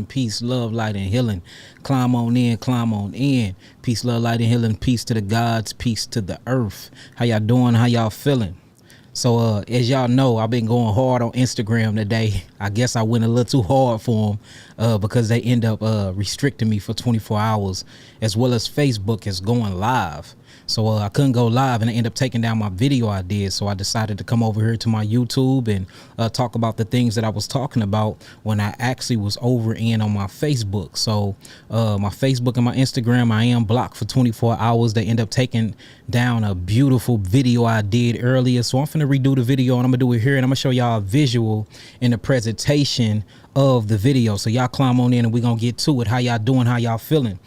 Peace, love, light, and healing. Climb on in, climb on in. Peace, love, light, and healing. Peace to the gods, peace to the earth. How y'all doing? How y'all feeling? So as y'all know, I've been going hard on Instagram today. I guess I went a little too hard for them because they end up restricting me for 24 hours, as well as Facebook is going live. So I couldn't go live, and I ended up taking down my video I did. So I decided to come over here to my YouTube and talk about the things that I was talking about when I actually was over in on my Facebook. So my Facebook and my Instagram, I am blocked for 24 hours. They end up taking down a beautiful video I did earlier. So I'm finna redo the video, and I'm gonna do it here, and I'm gonna show y'all a visual in the presentation of the video. So y'all climb on in and we're gonna get to it. How y'all doing? How y'all feeling?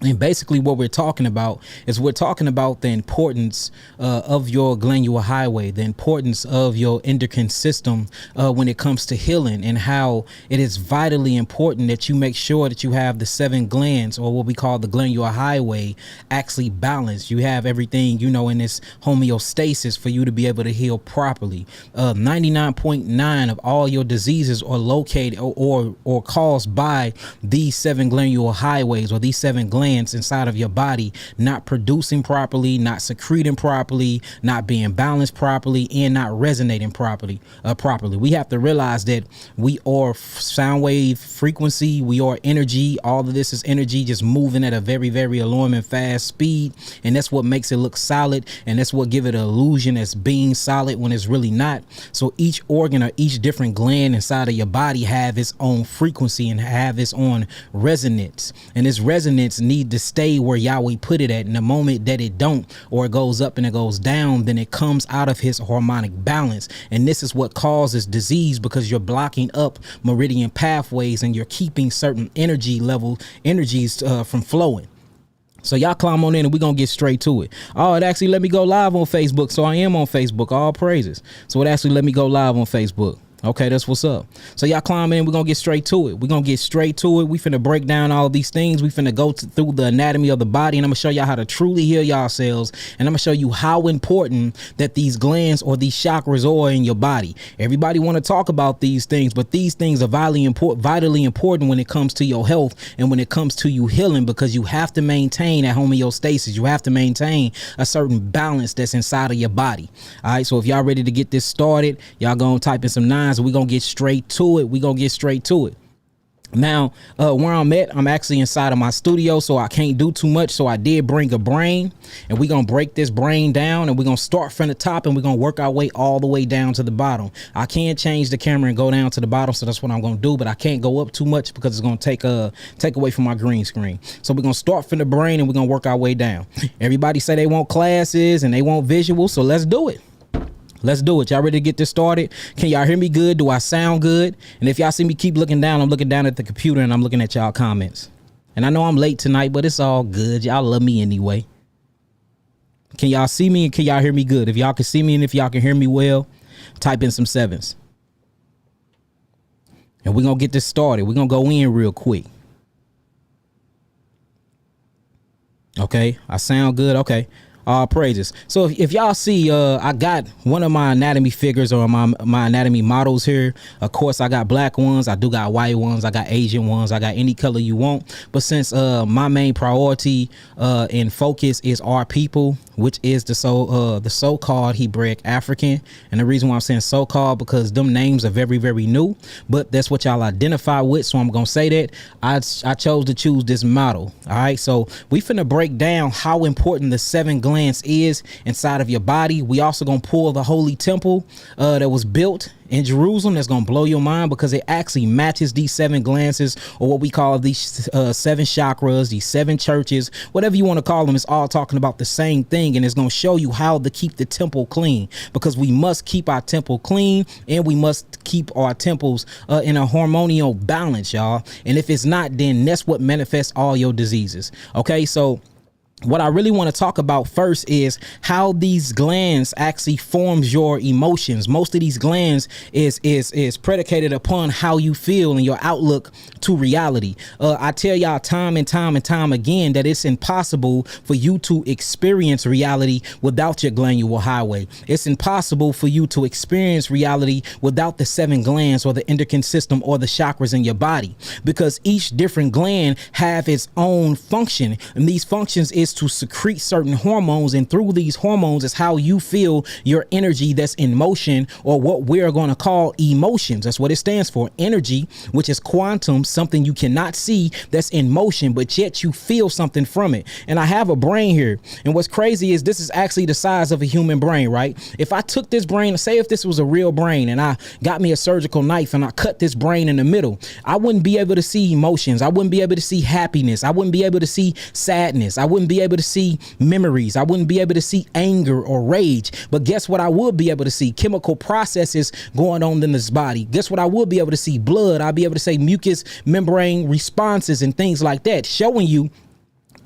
And basically what we're talking about is we're talking about the importance of your glandular highway, the importance of your endocrine system when it comes to healing, and how it is vitally important that you make sure that you have the 7 glands, or what we call the glandular highway, actually balanced. You have everything, you know, in this homeostasis for you to be able to heal properly. 99.9 of all your diseases are located or caused by these 7 glandular highways, or these 7 glands inside of your body not producing properly, not secreting properly, not being balanced properly, and not resonating properly. We have to realize that we are sound wave frequency, we are energy. All of this is energy just moving at a very, very alarming fast speed, and that's what makes it look solid, and that's what give it an illusion as being solid when it's really not. So each organ or each different gland inside of your body have its own frequency and have its own resonance, and this resonance needs to stay where Yahweh put it at. In the moment that it don't, or it goes up and it goes down, then it comes out of his harmonic balance, and this is what causes disease, because you're blocking up meridian pathways and you're keeping certain energies from flowing. So y'all climb on in and we're gonna get straight to it. Oh, it actually let me go live on Facebook, so I am on Facebook. All praises. So it actually let me go live on Facebook. Okay, that's what's up. So y'all climb in, we're gonna get straight to it. We finna break down all these things. We finna go through the anatomy of the body, and I'm gonna show y'all how to truly heal yourselves, and I'm gonna show you how important that these glands or these chakras are in your body. Everybody want to talk about these things, but these things are vitally important when it comes to your health and when it comes to you healing, because you have to maintain that homeostasis. You have to maintain a certain balance that's inside of your body. All right, so if y'all ready to get this started, y'all gonna type in some 9s. We're gonna get straight to it. Now, where I'm at, I'm actually inside of my studio, so I can't do too much. So I did bring a brain, and we're gonna break this brain down, and we're gonna start from the top, and we're gonna work our way all the way down to the bottom. I can't change the camera and go down to the bottom, so that's what I'm gonna do, but I can't go up too much because it's gonna take away from my green screen. So we're gonna start from the brain, and we're gonna work our way down. Everybody say they want classes and they want visuals, so let's do it. Y'all ready to get this started? Can y'all hear me good? Do I sound good? And if y'all see me keep looking down, I'm looking down at the computer and I'm looking at y'all comments. And I know I'm late tonight, but it's all good. Y'all love me anyway. Can y'all see me and can y'all hear me good? If y'all can see me and if y'all can hear me well, type in some 7s. And we're going to get this started. We're going to go in real quick. Okay, I sound good. Okay. All praises. So if y'all see, I got one of my anatomy figures, or my anatomy models here. Of course, I got black ones, I do got white ones, I got Asian ones, I got any color you want. But since my main priority and focus is our people, which is the so-called Hebraic African, and the reason why I'm saying so-called, because them names are very, very new, but that's what y'all identify with. So I'm gonna say that I chose to choose this model. All right, so we finna break down how important the 7 glands is inside of your body. We also gonna pull the holy temple that was built in Jerusalem. That's gonna blow your mind, because it actually matches these 7 glands, or what we call these 7 chakras, these 7 churches, whatever you want to call them. It's all talking about the same thing, and it's gonna show you how to keep the temple clean, because we must keep our temple clean, and we must keep our temples in a harmonial balance, y'all. And if it's not, then that's what manifests all your diseases. Okay, so what I really want to talk about first is how these glands actually forms your emotions. Most of these glands is predicated upon how you feel and your outlook to reality. I tell y'all time and time again that it's impossible for you to experience reality without your glandular highway. It's impossible for you to experience reality without the 7 glands or the endocrine system or the chakras in your body, because each different gland have its own function, and these functions is to secrete certain hormones, and through these hormones is how you feel your energy that's in motion, or what we're going to call emotions. That's what it stands for, energy, which is quantum, something you cannot see that's in motion, but yet you feel something from it. And I have a brain here, and what's crazy is this is actually the size of a human brain, right? If I took this brain, say if this was a real brain and I got me a surgical knife and I cut this brain in the middle, I wouldn't be able to see emotions. I wouldn't be able to see happiness. I wouldn't be able to see sadness. I wouldn't be able to see memories. I wouldn't be able to see anger or rage. But guess what I would be able to see? Chemical processes going on in this body. Guess what I would be able to see? Blood. I'll be able to say mucous membrane responses and things like that, showing you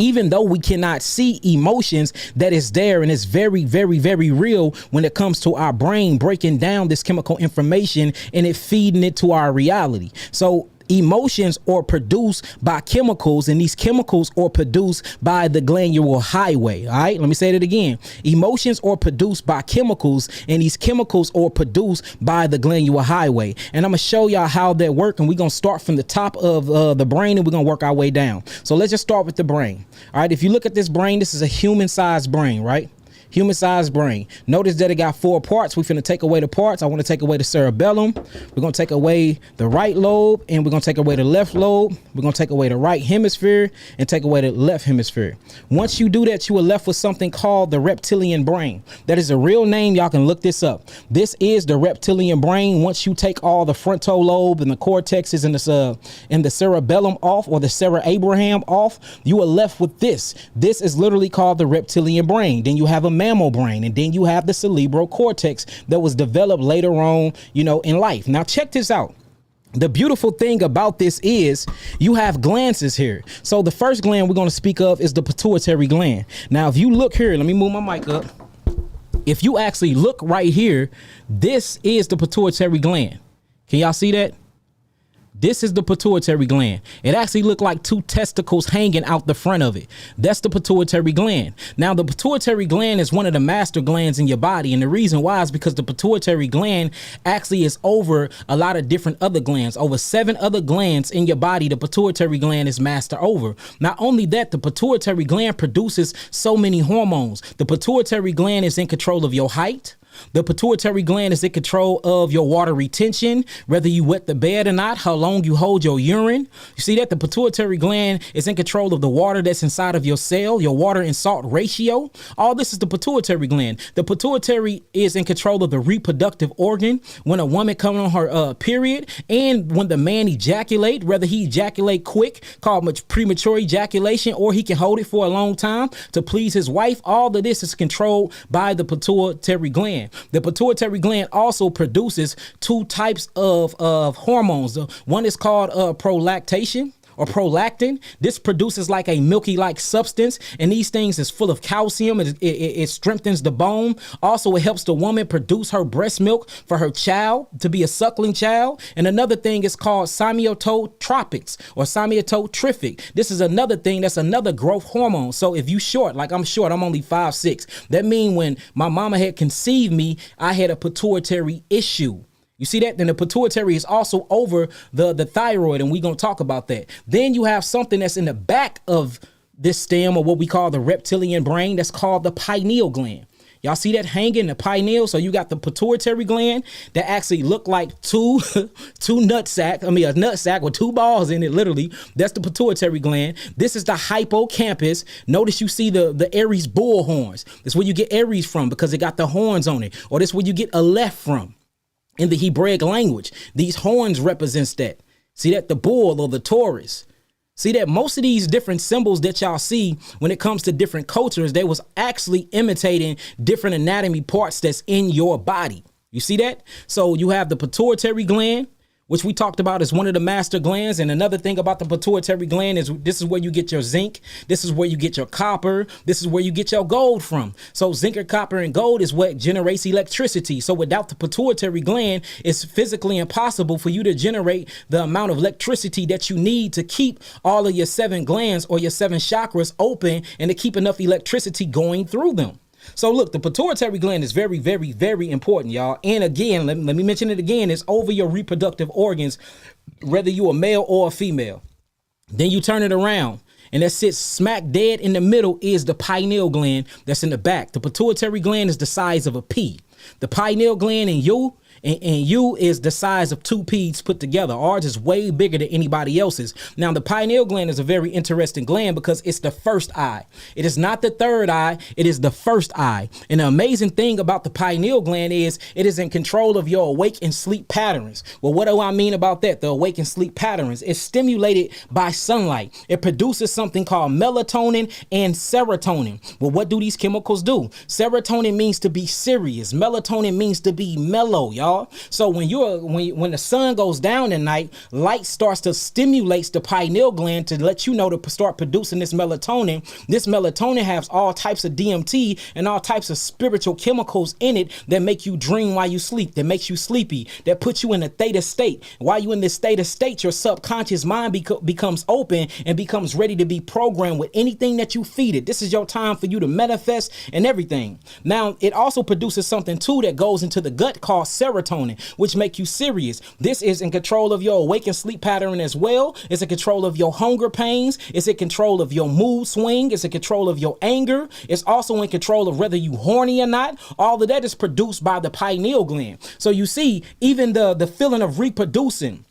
even though we cannot see emotions, that is there, and it's very, very, very real when it comes to our brain breaking down this chemical information and it feeding it to our reality. So emotions are produced by chemicals, and these chemicals are produced by the glandular highway. All right, let me say that again. Emotions are produced by chemicals, and these chemicals are produced by the glandular highway. And I'm gonna show y'all how that works, and we're gonna start from the top of the brain, and we're gonna work our way down. So let's just start with the brain. All right, if you look at this brain, this is a human-sized brain, right? Human-sized brain. Notice that it got 4 parts. We're finna take away the parts. I want to take away the cerebellum. We're gonna take away the right lobe, and we're gonna take away the left lobe. We're gonna take away the right hemisphere and take away the left hemisphere. Once you do that, you are left with something called the reptilian brain. That is a real name. Y'all can look this up. This is the reptilian brain. Once you take all the frontal lobe and the cortexes and the cerebellum off, or the cerebrum off, you are left with this. This is literally called the reptilian brain. Then you have a mammal brain, and then you have the cerebral cortex that was developed later on, in life. Now check this out. The beautiful thing about this is you have glands here. So the first gland we're going to speak of is the pituitary gland. Now, if you look here, let me move my mic up. If you actually look right here, this is the pituitary gland. Can y'all see that? This is the pituitary gland. It actually looked like 2 testicles hanging out the front of it. That's the pituitary gland. Now, the pituitary gland is one of the master glands in your body. And the reason why is because the pituitary gland actually is over a lot of different other glands. Over 7 other glands in your body, the pituitary gland is master over. Not only that, the pituitary gland produces so many hormones. The pituitary gland is in control of your height. The pituitary gland is in control of your water retention, whether you wet the bed or not, how long you hold your urine. You see that? The pituitary gland is in control of the water that's inside of your cell, your water and salt ratio. All this is the pituitary gland. The pituitary is in control of the reproductive organ when a woman comes on her period, and when the man ejaculate, whether he ejaculate quick, called premature ejaculation, or he can hold it for a long time to please his wife. All of this is controlled by the pituitary gland. The pituitary gland also produces 2 types of hormones. One is called prolactation, or prolactin. This produces like a milky-like substance, and these things is full of calcium. It strengthens the bone. Also, it helps the woman produce her breast milk for her child to be a suckling child. And another thing is called semiotropics or semiotropic. This is another thing that's another growth hormone. So if you short, like I'm short, I'm only 5'6". That means when my mama had conceived me, I had a pituitary issue. You see that? Then the pituitary is also over the thyroid, and we're going to talk about that. Then you have something that's in the back of this stem, or what we call the reptilian brain, that's called the pineal gland. Y'all see that hanging, the pineal? So you got the pituitary gland that actually look like a nut sack with 2 balls in it, literally. That's the pituitary gland. This is the hippocampus. Notice you see the Aries bull horns. That's where you get Aries from, because it got the horns on it. Or that's where you get Aleph from. In the Hebraic language, these horns represents that. See that? The bull or the Taurus. See that? Most of these different symbols that y'all see when it comes to different cultures, they was actually imitating different anatomy parts that's in your body. You see that? So you have the pituitary gland, which we talked about is one of the master glands. And another thing about the pituitary gland is this is where you get your zinc. This is where you get your copper. This is where you get your gold from. So zinc or copper and gold is what generates electricity. So without the pituitary gland, it's physically impossible for you to generate the amount of electricity that you need to keep all of your 7 glands or your 7 chakras open and to keep enough electricity going through them. So look, the pituitary gland is very, very, very important, y'all. And again, let me mention it again. It's over your reproductive organs, whether you a male or a female. Then you turn it around, and that sits smack dead in the middle is the pineal gland that's in the back. The pituitary gland is the size of a pea. The pineal gland in you is the size of 2 peas put together. Ours is way bigger than anybody else's. Now, the pineal gland is a very interesting gland because it's the first eye. It is not the third eye. It is the first eye. And the amazing thing about the pineal gland is it is in control of your awake and sleep patterns. Well, what do I mean about that? The awake and sleep patterns. It's stimulated by sunlight. It produces something called melatonin and serotonin. Well, what do these chemicals do? Serotonin means to be serious. Melatonin means to be mellow, y'all. So when the sun goes down at night, light starts to stimulate the pineal gland to let you know to start producing this melatonin. This melatonin has all types of DMT and all types of spiritual chemicals in it that make you dream while you sleep, that makes you sleepy, that puts you in a theta state. While you in this theta state, your subconscious mind becomes open and becomes ready to be programmed with anything that you feed it. This is your time for you to manifest and everything. Now, it also produces something too that goes into the gut called serotonin, which make you serious. This is in control of your awake and sleep pattern as well. It's in control of your hunger pains. It's in control of your mood swing. It's in control of your anger. It's also in control of whether you horny or not. All of that is produced by the pineal gland. So you see, even the feeling of reproducing,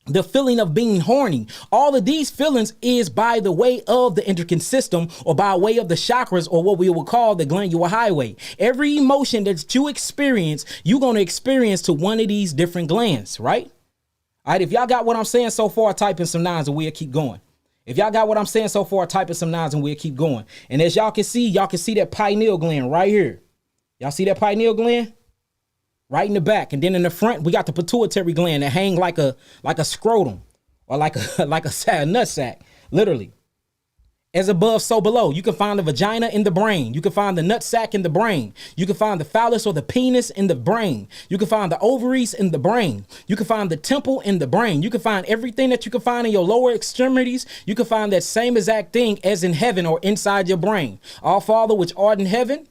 the feeling of being horny, all of these feelings is by the way of the endocrine system or by way of the chakras or what we would call the glandular highway. Every emotion that you experience, you're going to experience to one of these different glands, right? All right, if y'all got what I'm saying so far, type in some 9s and we'll keep going. If y'all got what I'm saying so far, type in some 9s and we'll keep going. And as y'all can see that pineal gland right here. Y'all see that pineal gland? Right in the back. And then in the front, we got the pituitary gland that hang like a scrotum or like a nut sack, literally. As above, so below. You can find the vagina in the brain. You can find the nut sack in the brain. You can find the phallus or the penis in the brain. You can find the ovaries in the brain. You can find the temple in the brain. You can find everything that you can find in your lower extremities. You can find that same exact thing as in heaven or inside your brain. Our Father which art in heaven,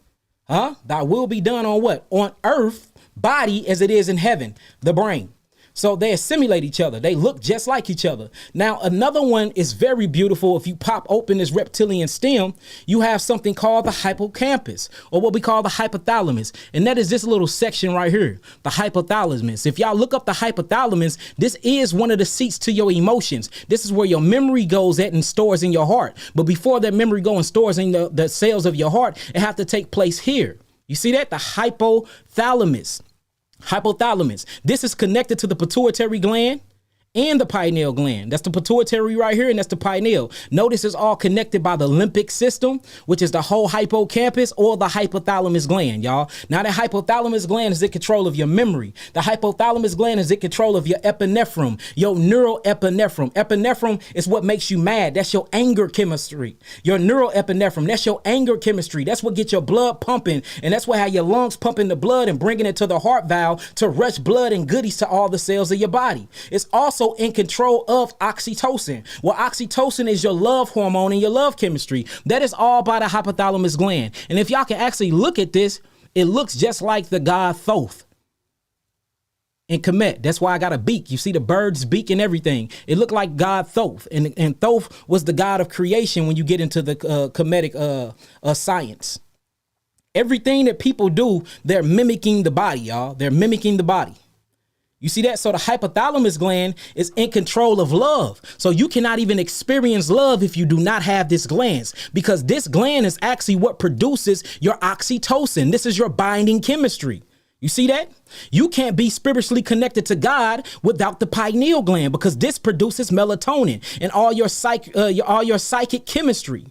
thy will be done on what? On earth, body as it is in heaven, the brain. So they assimilate each other. They look just like each other. Now, another one is very beautiful. If you pop open this reptilian stem, you have something called the hippocampus, or what we call the hypothalamus. And that is this little section right here, the hypothalamus. If y'all look up the hypothalamus, this is one of the seats to your emotions. This is where your memory goes at and stores in your heart. But before that memory goes and stores in the cells of your heart, it have to take place here. You see that? The hypothalamus. Hypothalamus. This is connected to the pituitary gland and the pineal gland. That's the pituitary right here, and that's the pineal. Notice it's all connected by the limbic system, which is the whole hippocampus or the hypothalamus gland, y'all. Now, the hypothalamus gland is in control of your memory. The hypothalamus gland is in control of your epinephrine, your neuroepinephrine. Epinephrine is what makes you mad. That's your anger chemistry. Your neuroepinephrine, that's your anger chemistry. That's what gets your blood pumping, and that's what how your lungs pumping the blood and bringing it to the heart valve to rush blood and goodies to all the cells of your body. It's also in control of oxytocin. Well, oxytocin is your love hormone and your love chemistry. That is all by the hypothalamus gland. And if y'all can actually look at this, it looks just like the god Thoth in Kemet. That's why I got a beak. You see the bird's beak and everything. It looked like god Thoth. And Thoth was the god of creation when you get into the Kemetic science. Everything that people do, they're mimicking the body, y'all. They're mimicking the body. You see that? So the hypothalamus gland is in control of love. So you cannot even experience love if you do not have this gland, because this gland is actually what produces your oxytocin. This is your binding chemistry. You see that? You can't be spiritually connected to God without the pineal gland, because this produces melatonin and all your psychic chemistry.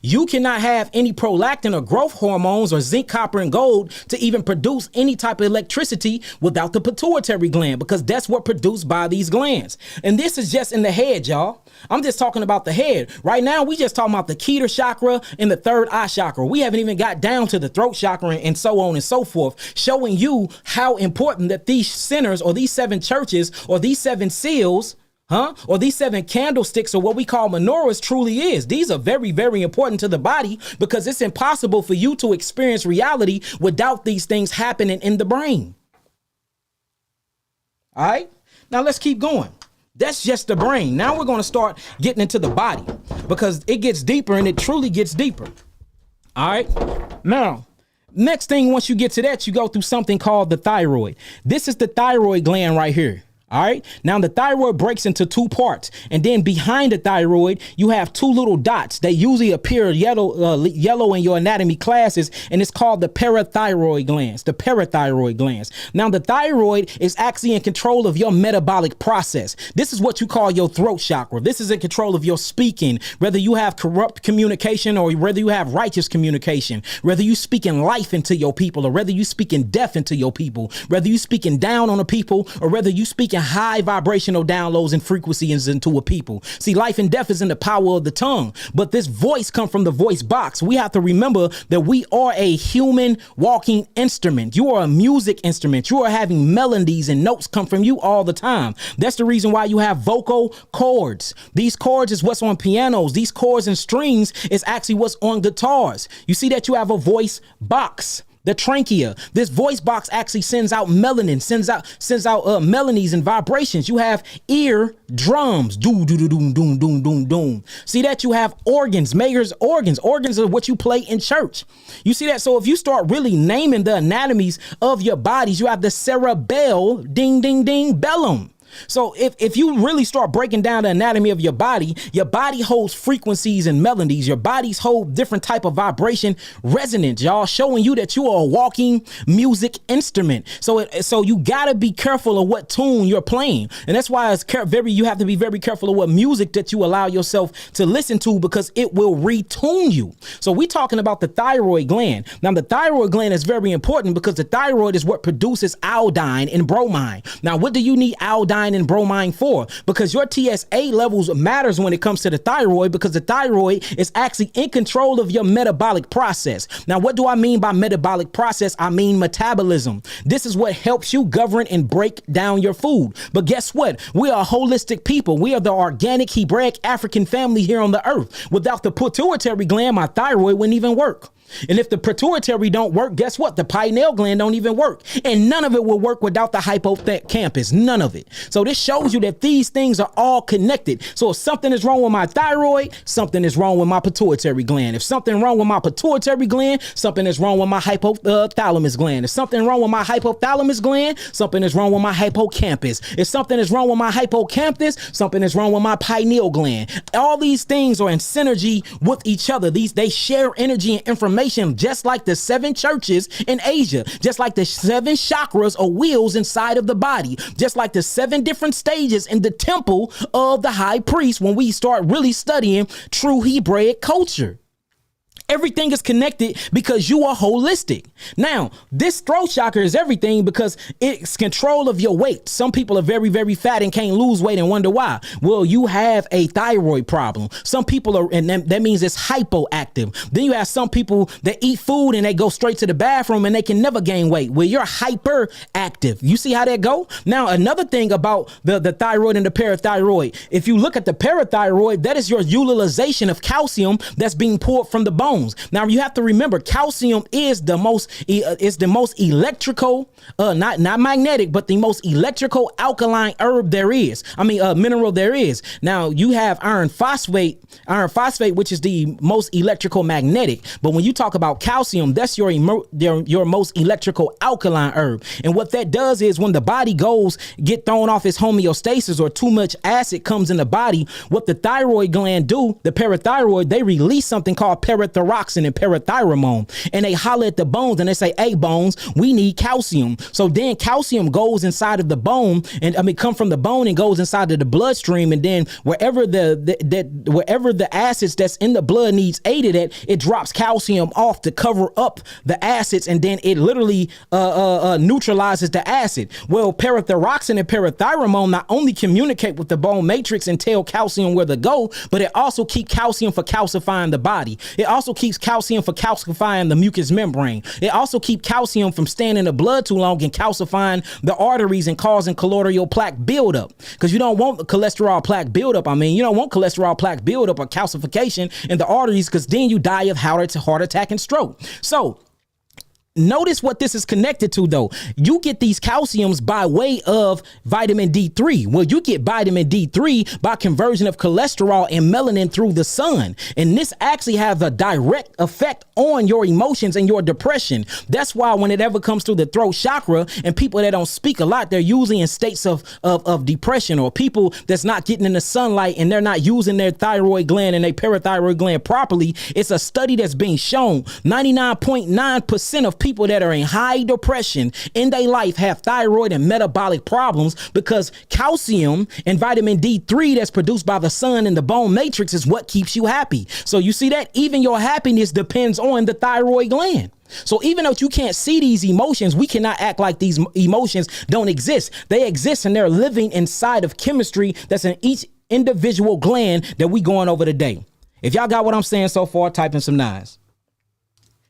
You cannot have any prolactin or growth hormones or zinc, copper, and gold to even produce any type of electricity without the pituitary gland, because that's what produced by these glands. And this is just in the head, y'all. I'm just talking about the head. Right now, we just talking about the Keter chakra and the third eye chakra. We haven't even got down to the throat chakra and so on and so forth, showing you how important that these centers or these 7 churches or these 7 seals, or these 7 candlesticks, or what we call menorahs, truly is. These are very, very important to the body, because it's impossible for you to experience reality without these things happening in the brain. All right, now let's keep going. That's just the brain. Now we're going to start getting into the body, because it gets deeper, and it truly gets deeper. All right, now next thing, once you get to that, you go through something called the thyroid. This is the thyroid gland right here. All right. Now the thyroid breaks into 2 parts, and then behind the thyroid, you have 2 little dots. They usually appear yellow in your anatomy classes, and it's called the parathyroid glands. The parathyroid glands. Now the thyroid is actually in control of your metabolic process. This is what you call your throat chakra. This is in control of your speaking, whether you have corrupt communication or whether you have righteous communication, whether you speaking life into your people or whether you speaking death into your people, whether you speaking down on the people or whether you speaking high vibrational downloads and frequencies into a people. See, life and death is in the power of the tongue, but this voice comes from the voice box. We have to remember that we are a human walking instrument. You are a music instrument. You are having melodies and notes come from you all the time. That's the reason why you have vocal cords. These cords is what's on pianos. These chords and strings is actually what's on guitars. You see that you have a voice box. The trachea, this voice box actually sends out melanin, sends out melodies and vibrations. You have ear drums, doom, doom, doom, doom, doom, doom, doom. See that you have organs, Mayer's organs. Organs are what you play in church. You see that? So if you start really naming the anatomies of your bodies, you have the cerebell, ding, ding, ding, bellum. So if you really start breaking down the anatomy of your body holds frequencies and melodies. Your bodies hold different type of vibration resonance, y'all, showing you that you are a walking music instrument. So you gotta be careful of what tune you're playing. And that's why you have to be very careful of what music that you allow yourself to listen to, because it will retune you. So we're talking about the thyroid gland. Now the thyroid gland is very important because the thyroid is what produces iodine and bromine. Now what do you need iodine and bromine for? Because your TSA levels matters when it comes to the thyroid, because the thyroid is actually in control of your metabolic process. Now, what do I mean by metabolic process? I mean metabolism. This is what helps you govern and break down your food. But guess what? We are holistic people. We are the organic Hebraic African family here on the earth. Without the pituitary gland, my thyroid wouldn't even work. And if the pituitary don't work, guess what? The pineal gland don't even work. And none of it will work without the hippocampus. None of it. So this shows you that these things are all connected. So if something is wrong with my thyroid, something is wrong with my pituitary gland. If something wrong with my pituitary gland, something is wrong with my hypothalamus gland. If something wrong with my hypothalamus gland, something is wrong with my hippocampus. If something is wrong with my hippocampus, something is wrong with my pineal gland. All these things are in synergy with each other. They share energy and information, just like the 7 churches in Asia, just like the 7 chakras or wheels inside of the body, just like the 7 different stages in the temple of the high priest when we start really studying true Hebraic culture. Everything is connected because you are holistic. Now, this throat chakra is everything because it's control of your weight. Some people are very, very fat and can't lose weight and wonder why. Well, you have a thyroid problem. Some people are, and that means it's hypoactive. Then you have some people that eat food and they go straight to the bathroom and they can never gain weight. Well, you're hyperactive. You see how that go? Now, another thing about the thyroid and the parathyroid, if you look at the parathyroid, that is your utilization of calcium that's being poured from the bone. Now you have to remember, calcium is the most electrical, not magnetic, but the most electrical alkaline herb there is. Mineral there is. Now you have iron phosphate, which is the most electrical magnetic. But when you talk about calcium, that's your most electrical alkaline herb. And what that does is when the body get thrown off its homeostasis or too much acid comes in the body, what the thyroid gland do, the parathyroid, they release something called parathyroid parathyroxine and parathyrohormone, and they holler at the bones and they say, hey, bones, we need calcium. So then calcium goes inside of the bone, and come from the bone and goes inside of the bloodstream, and then wherever the acids that's in the blood needs aided at, it drops calcium off to cover up the acids, and then it literally neutralizes the acid. Well, parathyroxine and parathyrohormone not only communicate with the bone matrix and tell calcium where to go, but it also keeps calcium for calcifying the body. It also keeps calcium for calcifying the mucous membrane. It also keeps calcium from staying in the blood too long and calcifying the arteries and causing cholesterol plaque buildup. Because you don't want cholesterol plaque buildup. You don't want cholesterol plaque buildup or calcification in the arteries, because then you die of heart attack and stroke. So notice what this is connected to, though. You get these calciums by way of vitamin D3. Well, you get vitamin D3 by conversion of cholesterol and melanin through the sun. And this actually has a direct effect on your emotions and your depression. That's why when it ever comes to the throat chakra and people that don't speak a lot, they're usually in states of depression, or people that's not getting in the sunlight and they're not using their thyroid gland and their parathyroid gland properly. It's a study that's being shown 99.9% of people that are in high depression in their life have thyroid and metabolic problems, because calcium and vitamin D3 that's produced by the sun in the bone matrix is what keeps you happy. So you see that even your happiness depends on the thyroid gland. So even though you can't see these emotions, we cannot act like these emotions don't exist. They exist, and they're living inside of chemistry that's in each individual gland that we going over today. If y'all got what I'm saying so far, type in some nines.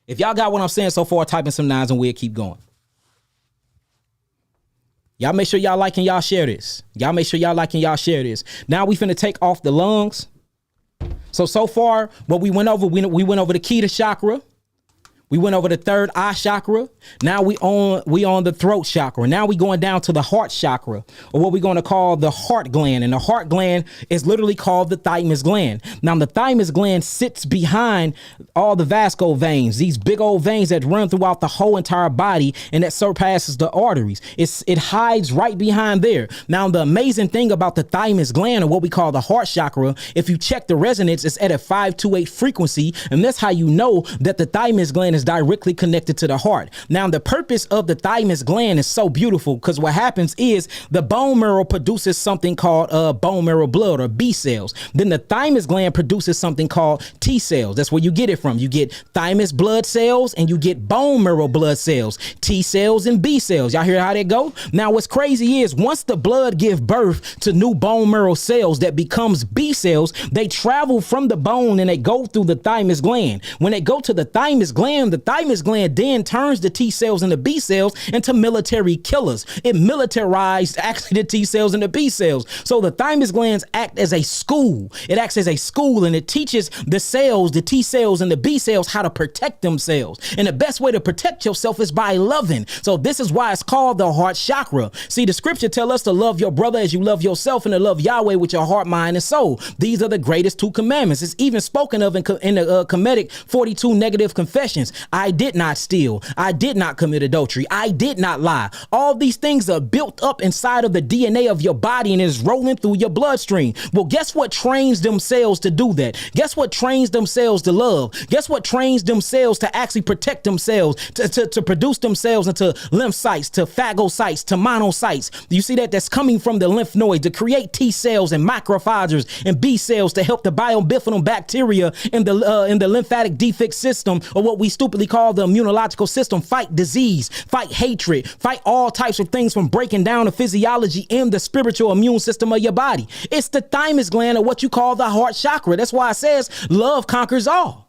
If y'all got what I'm saying so far, type in some nines and we'll keep going. Y'all make sure y'all like and y'all share this. Now we finna take off the lungs. So far, what we went over the Keter chakra. We went over the third eye chakra. Now we on the throat chakra. Now we going down to the heart chakra, or what we're going to call the heart gland. And the heart gland is literally called the thymus gland. Now the thymus gland sits behind all the vascular veins, these big old veins that run throughout the whole entire body and that surpasses the arteries. It hides right behind there. Now the amazing thing about the thymus gland, or what we call the heart chakra, if you check the resonance, it's at a 528 frequency, and that's how you know that the thymus gland is directly connected to the heart. Now, the purpose of the thymus gland is so beautiful, because what happens is the bone marrow produces something called bone marrow blood, or B cells. Then the thymus gland produces something called T cells. That's where you get it from. You get thymus blood cells and you get bone marrow blood cells, T cells and B cells. Y'all hear how they go? Now, what's crazy is once the blood gives birth to new bone marrow cells that becomes B cells, they travel from the bone and they go through the thymus gland. When they go to the thymus gland then turns the T cells and the B cells into military killers. It militarized actually the T cells and the B cells. So the thymus glands act as a school. It acts as a school, and it teaches the cells, the T cells and the B cells, how to protect themselves. And the best way to protect yourself is by loving. So this is why it's called the heart chakra. See, the scripture tell us to love your brother as you love yourself, and to love Yahweh with your heart, mind, and soul. These are the greatest two commandments. It's even spoken of in the Kemetic 42 negative confessions. I did not steal. I did not commit adultery. I did not lie. All these things are built up inside of the DNA of your body and is rolling through your bloodstream. Well, guess what trains them cells to do that? Guess what trains them cells to love? Guess what trains them cells to actually protect themselves, to produce themselves into lymphocytes, to phagocytes, to monocytes? You see that? That's coming from the lymph node to create T cells and macrophages and B cells to help the biofilm bacteria in the lymphatic defect system, or what we stupidly call the immunological system, fight disease, fight hatred, fight all types of things, from breaking down the physiology and the spiritual immune system of your body. It's the thymus gland, or what you call the heart chakra. That's why it says love conquers all.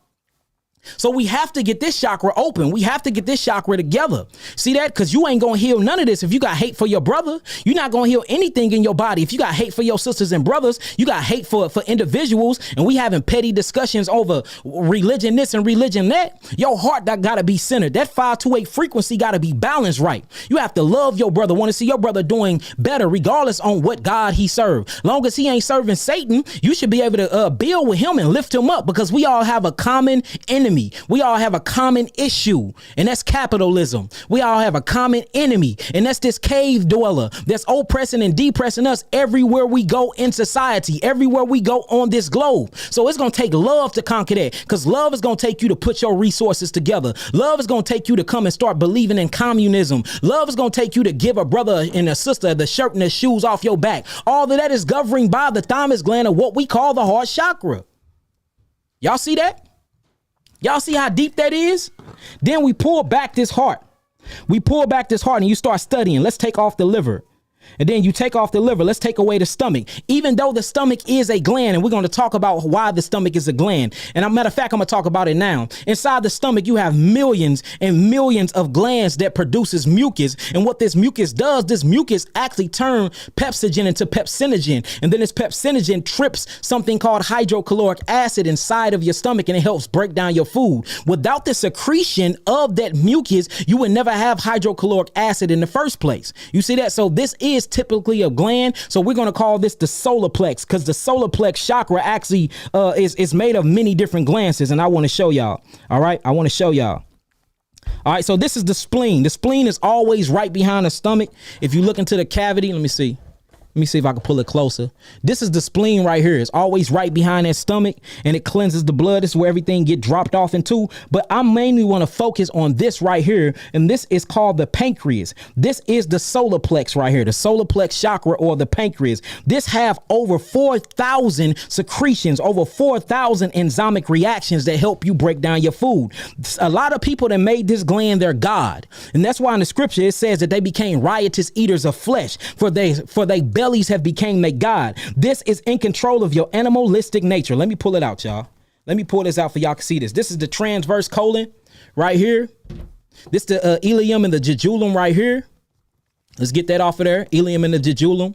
So we have to get this chakra open. We have to get this chakra together. See that? Because you ain't going to heal none of this if you got hate for your brother. You're not going to heal anything in your body. If you got hate for your sisters and brothers, you got hate for individuals, and we having petty discussions over religion this and religion that, your heart that got to be centered. That 528 frequency got to be balanced right. You have to love your brother, want to see your brother doing better, regardless on what God he served. Long as he ain't serving Satan, you should be able to build with him and lift him up, because we all have a common enemy enemy. We all have a common issue, and that's capitalism. We all have a common enemy, and that's this cave dweller that's oppressing and depressing us everywhere we go in society, everywhere we go on this globe. So it's going to take love to conquer that, because love is going to take you to put your resources together. Love is going to take you to come and start believing in communism. Love is going to take you to give a brother and a sister the shirt and the shoes off your back. All of that is governed by the thymus gland of what we call the heart chakra. Y'all see that? Y'all see how deep that is? Then we pull back this heart. We pull back this heart and you start studying. Let's take off the liver. And then you take off the liver. Let's take away the stomach. Even though the stomach is a gland, and we're going to talk about why the stomach is a gland. And a matter of fact, I'm going to talk about it now. Inside the stomach, you have millions and millions of glands that produces mucus. And what this mucus does, this mucus actually turns pepsinogen into pepsinogen. And then this pepsinogen trips something called hydrochloric acid inside of your stomach, and it helps break down your food. Without the secretion of that mucus, you would never have hydrochloric acid in the first place. You see that? So this is typically a gland. So we're going to call this the solar plex, because the solar plex chakra actually is made of many different glands. And I want to show y'all. All right. I want to show y'all. All right. So this is the spleen. The spleen is always right behind the stomach. If you look into the cavity, let me see. Let me see if I can pull it closer. This is the spleen right here. It's always right behind that stomach, and it cleanses the blood. This is where everything get dropped off into. But I mainly want to focus on this right here, and this is called the pancreas. This is the solar plex right here, the solar plex chakra, or the pancreas. This have over 4,000 secretions, over 4,000 enzymic reactions that help you break down your food. A lot of people that made this gland their god, and that's why in the scripture it says that they became riotous eaters of flesh, for they bellies have became their god. This is in control of your animalistic nature. Let me pull it out, y'all. Let me pull this out for y'all to see this. This is the transverse colon right here. This the ileum and the jejulum right here. Let's get that off of there. Ileum and the jejulum.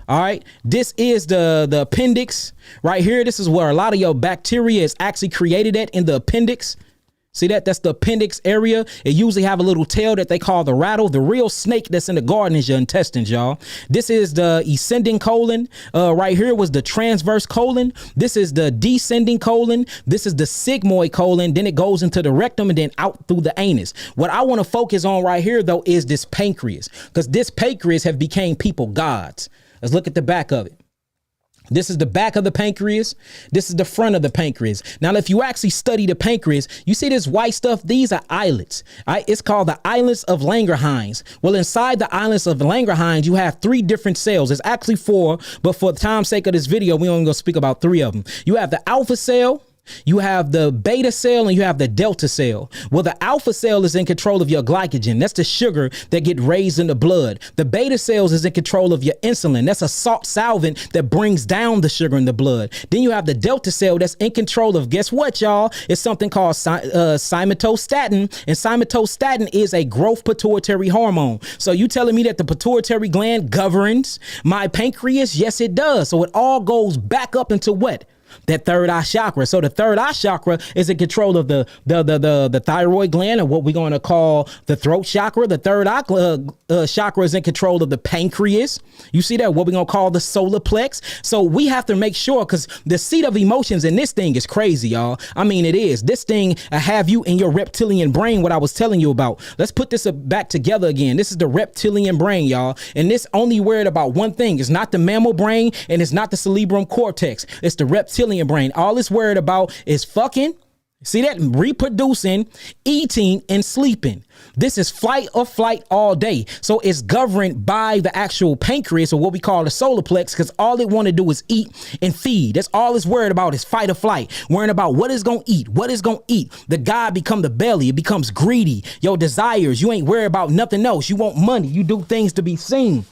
All right. This is the appendix right here. This is where a lot of your bacteria is actually created at, in the appendix. See that? That's the appendix area. It usually have a little tail that they call the rattle. The real snake that's in the garden is your intestines, y'all. This is the ascending colon. Right here was the transverse colon. This is the descending colon. This is the sigmoid colon. Then it goes into the rectum and then out through the anus. What I want to focus on right here, though, is this pancreas, because this pancreas have became people gods. Let's look at the back of it. This is the back of the pancreas. This is the front of the pancreas. Now, if you actually study the pancreas, you see this white stuff. These are islets. It's called the islets of Langerhans. Well, inside the islets of Langerhans, you have 3 different cells. It's actually 4, but for the time's sake of this video, we only gonna speak about 3 of them. You have the alpha cell, you have the beta cell, and you have the delta cell. Well, the alpha cell is in control of your glycogen. That's the sugar that get raised in the blood. The beta cells is in control of your insulin. That's a salt solvent that brings down the sugar in the blood. Then you have the delta cell that's in control of, guess what, y'all? It's something called somatostatin, and somatostatin is a growth pituitary hormone. So you telling me that the pituitary gland governs my pancreas? Yes, it does. So it all goes back up into what? That third eye chakra. So the third eye chakra is in control of the thyroid gland, or what we're going to call the throat chakra. The third eye chakra is in control of the pancreas. You see that? What we're going to call the solar plex. So we have to make sure, because the seat of emotions in this thing is crazy, y'all. I mean, it is. This thing have you in your reptilian brain, what I was telling you about. Let's put this back together again. This is the reptilian brain, y'all. And this only worried about one thing. It's not the mammal brain, and it's not the cerebrum cortex. It's the reptilian brain. All it's worried about is fucking, see that, reproducing, eating, and sleeping. This is fight or flight all day. So it's governed by the actual pancreas, or what we call the solar plex, because all it want to do is eat and feed. That's all it's worried about, is fight or flight. Worrying about what is going to eat, what is going to eat. The God become the belly. It becomes greedy. Your desires, you ain't worried about nothing else. You want money. You do things to be seen.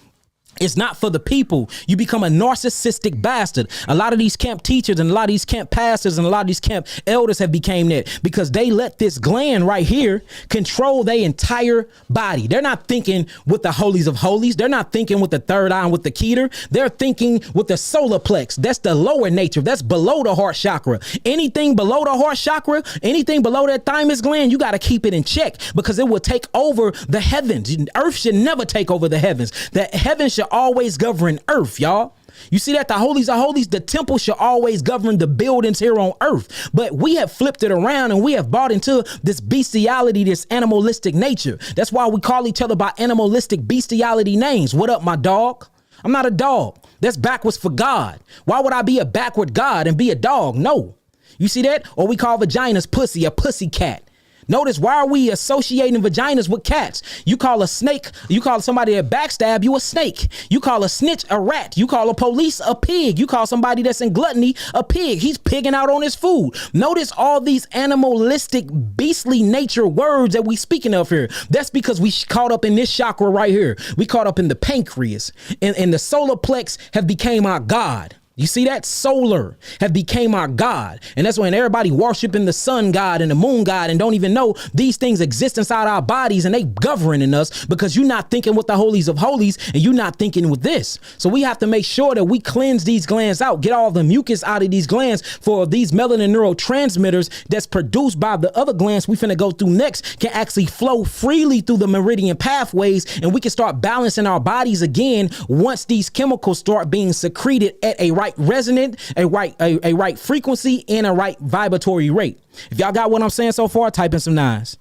It's not for the people. You become a narcissistic bastard. A lot of these camp teachers and a lot of these camp pastors and a lot of these camp elders have became that, because they let this gland right here control their entire body. They're not thinking with the holies of holies. They're not thinking with the third eye and with the keter. They're thinking with the solar plex. That's the lower nature. That's below the heart chakra. Anything below the heart chakra, anything below that thymus gland, you got to keep it in check, because it will take over the heavens. Earth should never take over the heavens. The heavens should always govern earth, y'all. You see that? The holies of holies, the temple should always govern the buildings here on earth. But we have flipped it around and we have bought into this bestiality, this animalistic nature. That's why we call each other by animalistic bestiality names. What up, my dog? I'm not a dog. That's backwards for God. Why would I be a backward God and be a dog? No. You see that? Or we call vaginas pussy, a pussy cat. Notice, why are we associating vaginas with cats? You call a snake, you call somebody a backstab, you a snake. You call a snitch a rat. You call a police a pig. You call somebody that's in gluttony a pig. He's pigging out on his food. Notice all these animalistic, beastly nature words that we speaking of here. That's because we caught up in this chakra right here. We caught up in the pancreas, and the solar plex have became our God. You see that? Solar have became our God. And that's when everybody worshiping the sun god and the moon god and don't even know these things exist inside our bodies and they governing us because you're not thinking with the holies of holies and you're not thinking with this. So we have to make sure that we cleanse these glands out, get all the mucus out of these glands for these melanin neurotransmitters that's produced by the other glands we finna go through next can actually flow freely through the meridian pathways, and we can start balancing our bodies again once these chemicals start being secreted at a right resonant, a right frequency, and a right vibratory rate. If y'all got what I'm saying so far, type in some nines.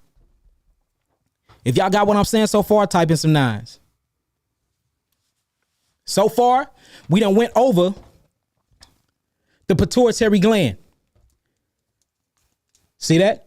If y'all got what I'm saying so far, type in some nines. So far, we done went over the pituitary gland. See that?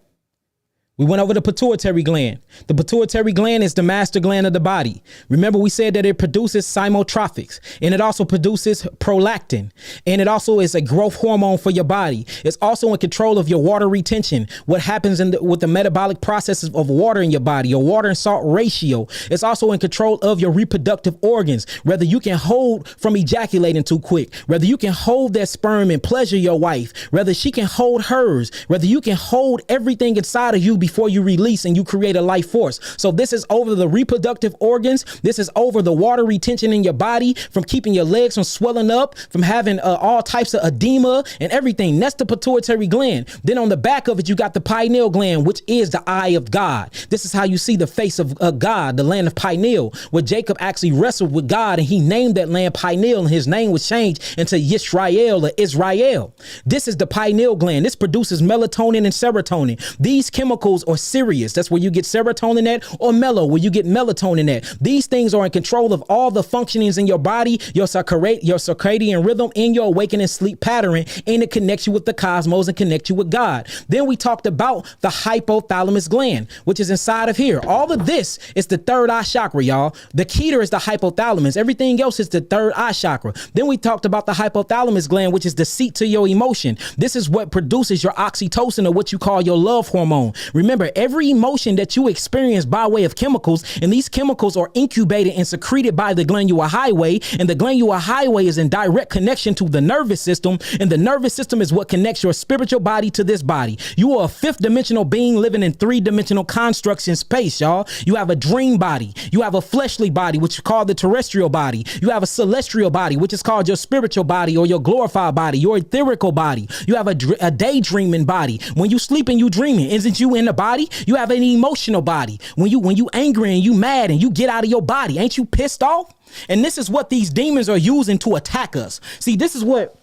We went over the pituitary gland. The pituitary gland is the master gland of the body. Remember, we said that it produces simotrophics, and it also produces prolactin, and it also is a growth hormone for your body. It's also in control of your water retention, what happens with the metabolic processes of water in your body, your water and salt ratio. It's also in control of your reproductive organs, whether you can hold from ejaculating too quick, whether you can hold that sperm and pleasure your wife, whether she can hold hers, whether you can hold everything inside of you before you release and you create a life force. So this is over the reproductive organs. This is over the water retention in your body, from keeping your legs from swelling up, from having all types of edema and everything. That's the pituitary gland. Then on the back of it, you got the pineal gland, which is the eye of God. This is how you see the face of God, the land of pineal, where Jacob actually wrestled with God and he named that land Pineal, and his name was changed into Yisrael or Israel. This is the pineal gland. This produces melatonin and serotonin. These chemicals are Sirius. That's where you get serotonin at, or mellow, where you get melatonin at. These things are in control of all the functionings in your body, your circadian rhythm, and your awakening sleep pattern, and it connects you with the cosmos and connects you with God. Then we talked about the hypothalamus gland, which is inside of here. All of this is the third eye chakra, y'all. The keter is the hypothalamus. Everything else is the third eye chakra. Then we talked about the hypothalamus gland, which is the seat to your emotion. This is what produces your oxytocin, or what you call your love hormone. Remember, every emotion that you experience by way of chemicals, and these chemicals are incubated and secreted by the glandular highway, and the glandular highway is in direct connection to the nervous system, and the nervous system is what connects your spiritual body to this body. You are a fifth dimensional being living in three-dimensional constructs in space, y'all. You have a dream body. You have a fleshly body, which is called the terrestrial body. You have a celestial body, which is called your spiritual body, or your glorified body, your etherical body. You have a daydreaming body. When you sleep and you dreaming, isn't you in the body? You have an emotional body. When you angry and you mad and you get out of your body, ain't you pissed off? And this is what these demons are using to attack us. See, this is what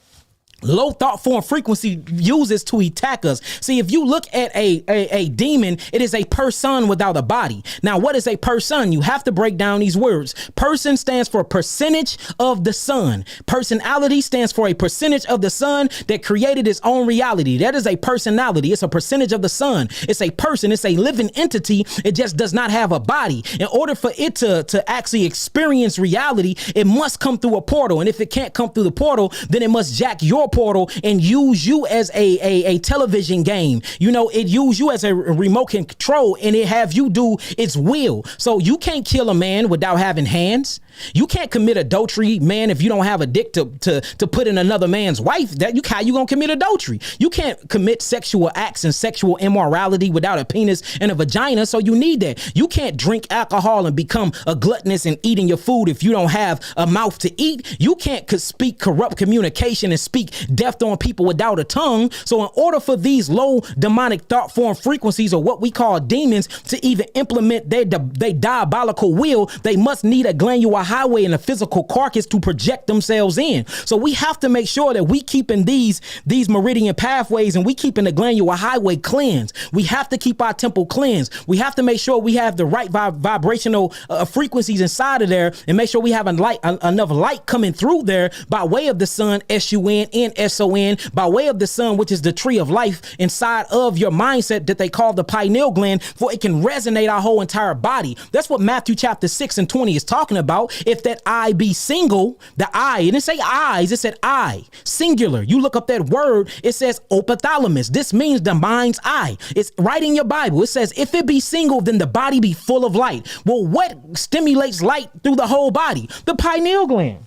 low thought form frequency uses to attack us. See, if you look at a demon, it is a person without a body. Now, what is a person? You have to break down these words. Person stands for percentage of the sun. Personality stands for a percentage of the sun that created its own reality. That is a personality. It's a percentage of the sun. It's a person. It's a living entity. It just does not have a body. In order for it to actually experience reality, it must come through a portal. And if it can't come through the portal, then it must jack your portal and use you as a television game. You know, it use you as a remote control, and it have you do its will. So you can't kill a man without having hands. You can't commit adultery, man, if you don't have a dick to put in another man's wife. How you gonna commit adultery? You can't commit sexual acts and sexual immorality without a penis and a vagina. So you need that. You can't drink alcohol and become a gluttonous and eating your food if you don't have a mouth to eat. You can't speak corrupt communication and speak death on people without a tongue. So in order for these low demonic thought form frequencies, or what we call demons, to even implement their diabolical will, they must need a glandular highway and a physical carcass to project themselves in. So we have to make sure that we keeping these meridian pathways and we keeping the glandular highway cleansed. We have to keep our temple cleansed. We have to make sure we have the right vibrational frequencies inside of there, and make sure we have enough light coming through there by way of the sun, S-U-N and S-O-N, by way of the sun, which is the tree of life inside of your mindset that they call the pineal gland, for it can resonate our whole entire body. That's what Matthew chapter 6 and 20 is talking about. If that eye be single, the eye, it didn't say eyes, it said eye, singular. You look up that word, it says opithalamus. This means the mind's eye. It's right in your Bible. It says, if it be single, then the body be full of light. Well, what stimulates light through the whole body? The pineal gland.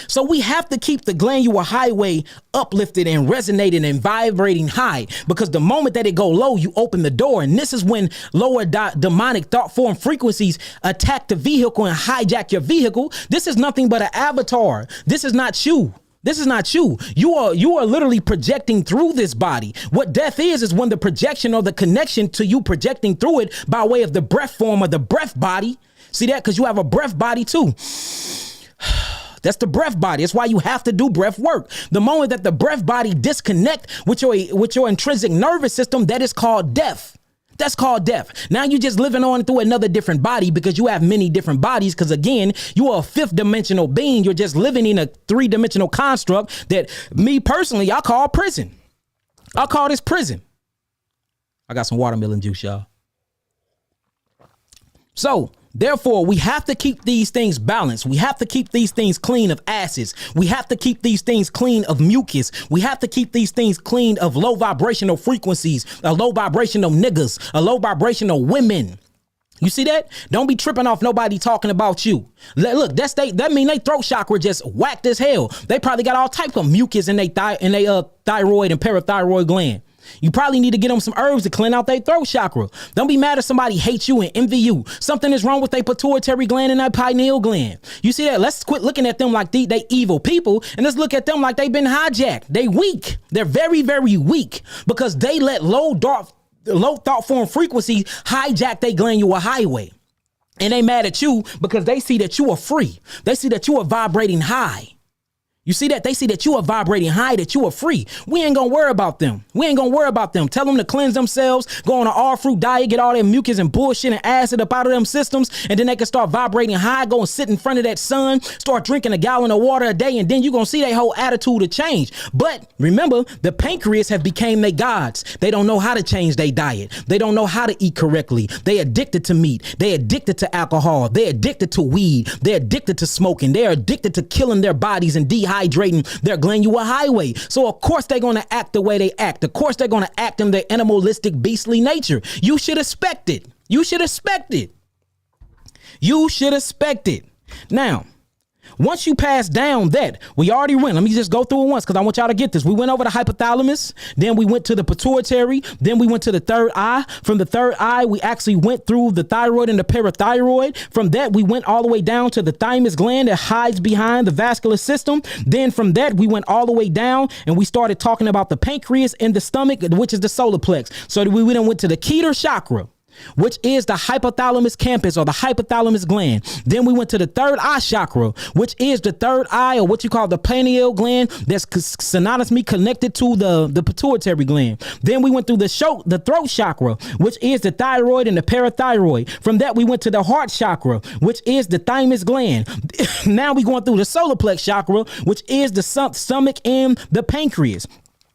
So we have to keep the glandular highway uplifted and resonating and vibrating high, because the moment that it go low, you open the door. And this is when lower demonic thought form frequencies attack the vehicle and hijack your vehicle. This is nothing but an avatar. This is not you. This is not you. You are literally projecting through this body. What death is when the projection or the connection to you projecting through it by way of the breath form or the breath body. See that? Because you have a breath body too. That's the breath body. That's why you have to do breath work. The moment that the breath body disconnect with your intrinsic nervous system, that is called death. That's called death. Now you're just living on through another different body, because you have many different bodies. Because again, you are a fifth dimensional being. You're just living in a three-dimensional construct that me personally, I call prison. I call this prison. I got some watermelon juice, y'all. So therefore, we have to keep these things balanced. We have to keep these things clean of acids. We have to keep these things clean of mucus. We have to keep these things clean of low vibrational frequencies, a low vibrational niggas, a low vibrational women. You see that? Don't be tripping off nobody talking about you. Look, that mean they throat chakra just whacked as hell. They probably got all type of mucus in their thyroid and parathyroid gland. You probably need to get them some herbs to clean out their throat chakra. Don't be mad if somebody hates you and envy you. Something is wrong with their pituitary gland and their pineal gland. You see that? Let's quit looking at them like they evil people, and let's look at them like they've been hijacked. They weak. They're very, very weak, because they let low thought form frequencies hijack their glandular highway. And they mad at you because they see that you are free. They see that you are vibrating high. You see that? They see that you are vibrating high, that you are free. We ain't gonna worry about them. We ain't gonna worry about them. Tell them to cleanse themselves, go on an all-fruit diet, get all that mucus and bullshit and acid up out of them systems, and then they can start vibrating high, go and sit in front of that sun, start drinking a gallon of water a day, and then you're gonna see their whole attitude to change. But remember, the pancreas have became their gods. They don't know how to change their diet. They don't know how to eat correctly. They addicted to meat. They addicted to alcohol. They addicted to weed. They're addicted to smoking. They're addicted to killing their bodies and dehydrating their glandular highway. So of course they're going to act the way they act. Of course they're going to act in their animalistic, beastly nature. You should expect it. You should expect it. You should expect it. Now, once you pass down that, we already went. Let me just go through it once because I want y'all to get this. We went over the hypothalamus, then we went to the pituitary, then we went to the third eye. From the third eye, we actually went through the thyroid and the parathyroid. From that, we went all the way down to the thymus gland that hides behind the vascular system. Then from that, we went all the way down and we started talking about the pancreas and the stomach, which is the solar plex. So we then went to the Keter chakra, which is the hypothalamus campus or the hypothalamus gland. Then we went to the third eye chakra, which is the third eye or what you call the pineal gland that's synonymously connected to the pituitary gland. Then we went through the throat chakra, which is the thyroid and the parathyroid. From that, we went to the heart chakra, which is the thymus gland. Now we going through the solar plex chakra, which is the stomach and the pancreas.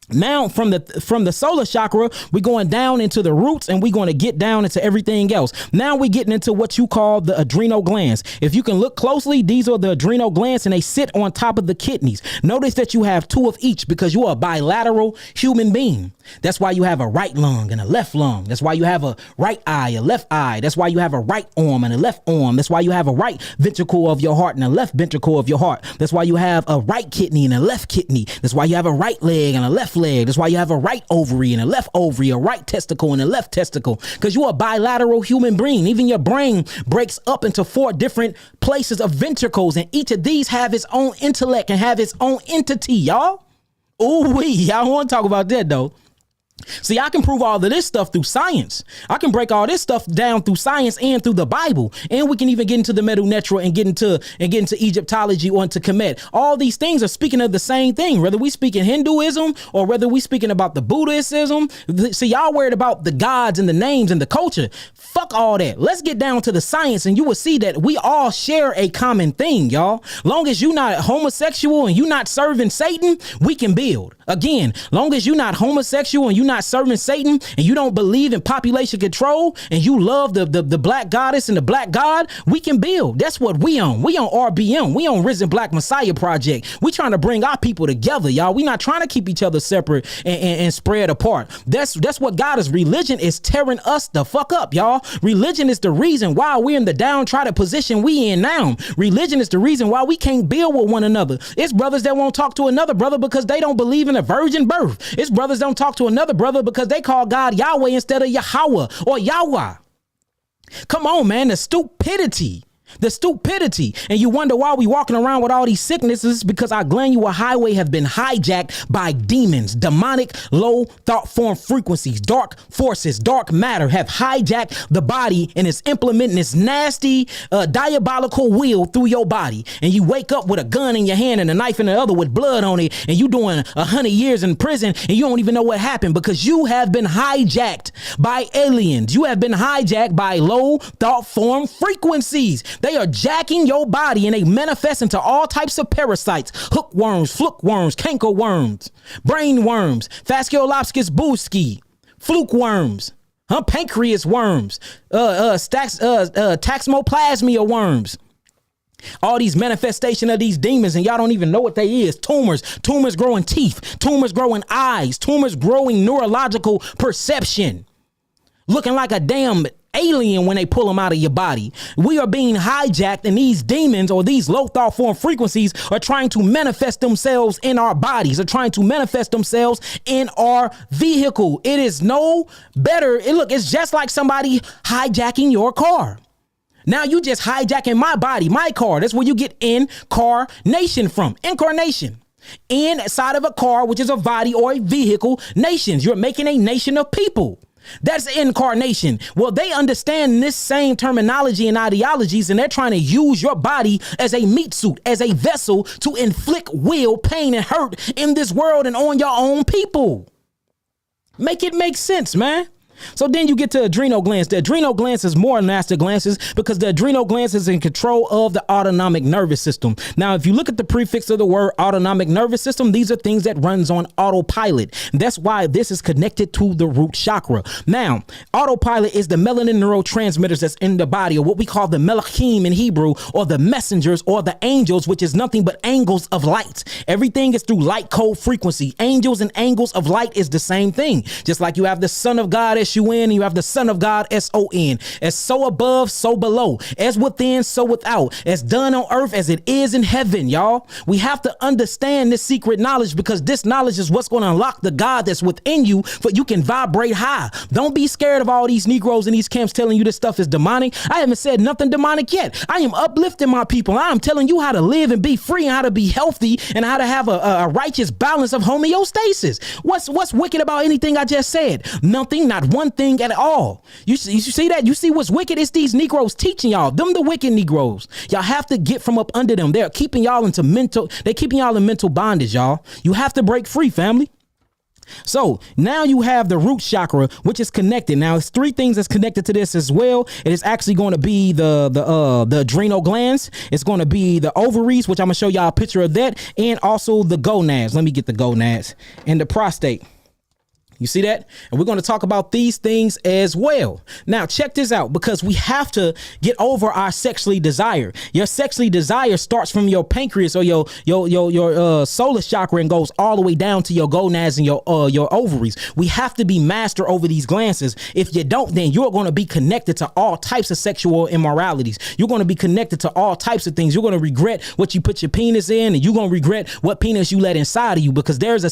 Now from the solar chakra, we're going down into the roots and we're going to get down into everything else. Now we're getting into what you call the adrenal glands. If you can look closely, these are the adrenal glands and they sit on top of the kidneys. Notice that you have two of each because you are a bilateral human being. That's why you have a right lung and a left lung. That's why you have a right eye, a left eye. That's why you have a right arm and a left arm. That's why you have a right ventricle of your heart and a left ventricle of your heart. That's why you have a right kidney and a left kidney. That's why you have a right leg and a left leg. That's why you have a right ovary and a left ovary, a right testicle and a left testicle, because you're a bilateral human being. Even your brain breaks up into 4 different places of ventricles, and each of these have its own intellect and have its own entity, y'all. Ooh, y'all want to talk about that though. See, I can prove all of this stuff through science. I can break all this stuff down through science and through the Bible. And we can even get into the Medu Netra and get into Egyptology or into Kemet. All these things are speaking of the same thing, whether we speak in Hinduism or whether we speaking about the Buddhism. See, y'all worried about the gods and the names and the culture. Fuck all that. Let's get down to the science and you will see that we all share a common thing, y'all. Long as you're not homosexual and you're not serving Satan, we can build. Again, long as you're not homosexual and you're not serving Satan and you don't believe in population control and you love the black goddess and the black god, we can build. That's what we on. We on RBM. We on Risen Black Messiah Project. We trying to bring our people together, y'all. We not trying to keep each other separate and spread apart. That's what God is. Religion is tearing us the fuck up, y'all. Religion is the reason why we're in the downtrodden position we in now. Religion is the reason why we can't build with one another. It's brothers that won't talk to another brother because they don't believe in a virgin birth. It's brothers don't talk to another brother because they call God Yahweh instead of Yahweh or Yahweh. Come on, man. The stupidity. And you wonder why we walking around with all these sicknesses, because our glandular highway have been hijacked by demons, demonic, low thought form frequencies, dark forces, dark matter have hijacked the body and is implementing this nasty, diabolical will through your body. And you wake up with a gun in your hand and a knife in the other with blood on it. And you doing 100 years in prison and you don't even know what happened because you have been hijacked by aliens. You have been hijacked by low thought form frequencies. They are jacking your body and they manifest into all types of parasites, hookworms, flukeworms, cankerworms, brain worms, fasciolopsis buski, fluke worms, pancreas worms, taxoplasmia worms. All these manifestation of these demons and y'all don't even know what they is. Tumors growing teeth, tumors growing eyes, tumors growing neurological perception, looking like a damn alien when they pull them out of your body. We are being hijacked and these demons or these low thought form frequencies are trying to manifest themselves in our bodies, are trying to manifest themselves in our vehicle. It is no better. It's just like somebody hijacking your car. Now you just hijacking my body, my car. That's where you get incarnation from. Incarnation. Inside of a car, which is a body or a vehicle, nations. You're making a nation of people. That's incarnation. Well, they understand this same terminology and ideologies, and they're trying to use your body as a meat suit, as a vessel to inflict will, pain, and hurt in this world and on your own people. Make it make sense, man. So then you get to adrenal glands. The adrenal glands is more master glands because the adrenal glands is in control of the autonomic nervous system. Now, if you look at the prefix of the word autonomic nervous system, these are things that runs on autopilot. That's why this is connected to the root chakra. Now, autopilot is the melanin neurotransmitters that's in the body, or what we call the melachim in Hebrew, or the messengers or the angels, which is nothing but angles of light. Everything is through light code frequency. Angels and angles of light is the same thing. Just like you have the Son of God S-U-N, and you have the Son of God S-O-N. As so above, so below. As within, so without. As done on earth as it is in heaven, y'all. We have to understand this secret knowledge, because this knowledge is what's going to unlock the God that's within you, for you can vibrate high. Don't be scared of all these Negroes in these camps telling you this stuff is demonic. I haven't said nothing demonic yet. I am uplifting my people. I am telling you how to live and be free and how to be healthy and how to have a righteous balance of homeostasis. What's wicked about anything I just said? Nothing, not one thing at all. You see that? You see what's wicked? It's these Negroes teaching y'all. Them the wicked Negroes. Y'all have to get from up under them. They're keeping y'all in mental bondage, y'all. You have to break free, family. So now you have the root chakra, which is connected. Now it's three things that's connected to this as well. It is actually going to be the adrenal glands. It's going to be the ovaries, which I'm gonna show y'all a picture of that, and also the gonads. Let me get the gonads and the prostate. You see that? And we're going to talk about these things as well. Now, check this out, because we have to get over our sexually desire. Your sexually desire starts from your pancreas or your solar chakra and goes all the way down to your gonads and your ovaries. We have to be master over these glands. If you don't, then you're going to be connected to all types of sexual immoralities. You're going to be connected to all types of things. You're going to regret what you put your penis in, and you're going to regret what penis you let inside of you, because there is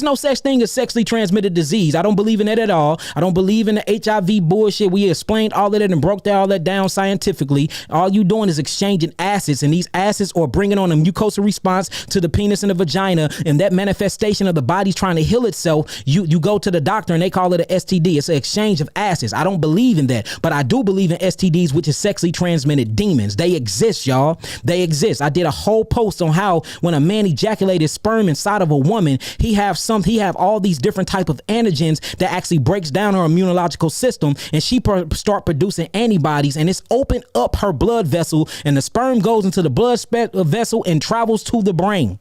no such thing as sexually transmitted transmitted disease. I don't believe in it at all. I don't believe in the HIV bullshit. We explained all of that and broke all that down scientifically. All you doing is exchanging acids, and these acids are bringing on a mucosal response to the penis and the vagina, and that manifestation of the body's trying to heal itself. You go to the doctor and they call it an STD. It's an exchange of acids. I don't believe in that, but I do believe in STDs, which is sexually transmitted demons. They exist, y'all. They exist. I did a whole post on how when a man ejaculated sperm inside of a woman, he have all these different type of antigens that actually breaks down her immunological system, and she start producing antibodies, and it's opened up her blood vessel, and the sperm goes into the blood vessel and travels to the brain.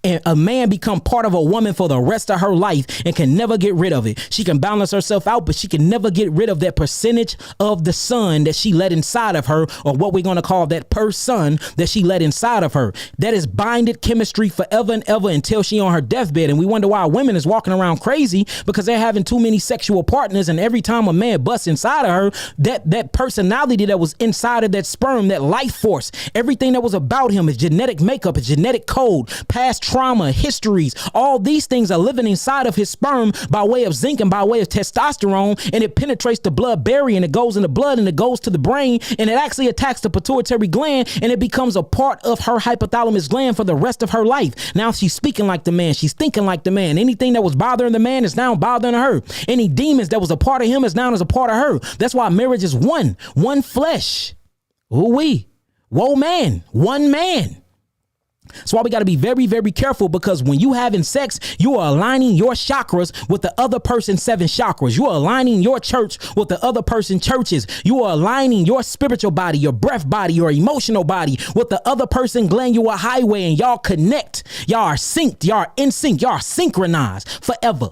And a man become part of a woman for the rest of her life and can never get rid of it. She can balance herself out, but she can never get rid of that percentage of the sun that she let inside of her, or what we're going to call that person that she let inside of her. That is binded chemistry forever and ever until she on her deathbed. And we wonder why women is walking around crazy, because they're having too many sexual partners, and every time a man busts inside of her, that personality that was inside of that sperm, that life force, everything that was about him, his genetic makeup, his genetic code, past trauma, histories, all these things are living inside of his sperm by way of zinc and by way of testosterone, and it penetrates the blood barrier, and it goes in the blood, and it goes to the brain, and it actually attacks the pituitary gland, and it becomes a part of her hypothalamus gland for the rest of her life. Now she's speaking like the man, she's thinking like the man. Anything that was bothering the man is now bothering her. Any demons that was a part of him is now as a part of her. That's why marriage is one flesh. Ooh-wee. Whoa, man. One man. That's why we got to be very, very careful, because when you having sex, you are aligning your chakras with the other person's 7 chakras. You are aligning your church with the other person's churches. You are aligning your spiritual body, your breath body, your emotional body with the other person's glandular highway, and y'all connect. Y'all are synced. Y'all are in sync. Y'all are synchronized forever.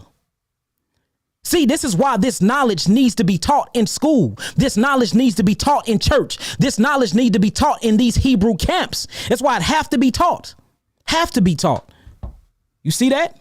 See, this is why this knowledge needs to be taught in school. This knowledge needs to be taught in church. This knowledge needs to be taught in these Hebrew camps. That's why it have to be taught. Have to be taught. You see that?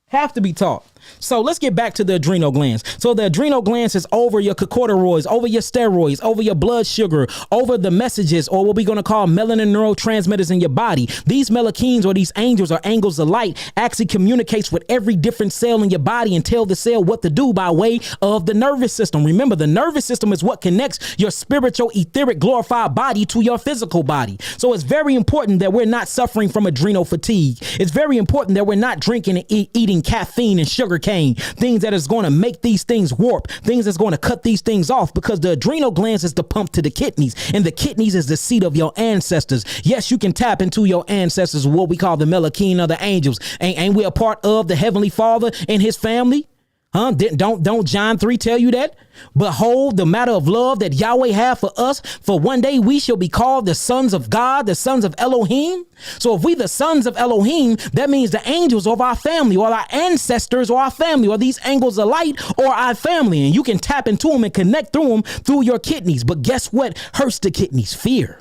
Have to be taught. So let's get back to the adrenal glands. So the adrenal glands is over your corticosteroids, over your steroids, over your blood sugar, over the messages, or what we're going to call melanin neurotransmitters in your body. These melakines, or these angels or angles of light, actually communicates with every different cell in your body and tell the cell what to do by way of the nervous system. Remember, the nervous system is what connects your spiritual, etheric, glorified body to your physical body. So it's very important that we're not suffering from adrenal fatigue. It's very important that we're not drinking and eating caffeine and sugar cane, things that is going to make these things warp, things that's going to cut these things off, because the adrenal glands is the pump to the kidneys, and the kidneys is the seat of your ancestors. Yes, you can tap into your ancestors, what we call the melakine of the angels. Ain't we a part of the Heavenly Father and his family? Huh? Don't John 3 tell you that? Behold, the matter of love that Yahweh have for us, for one day we shall be called the sons of God, the sons of Elohim. So if we the sons of Elohim, that means the angels of our family, or our ancestors, or our family, or these angels of light, or our family. And you can tap into them and connect through them through your kidneys. But guess what hurts the kidneys? Fear.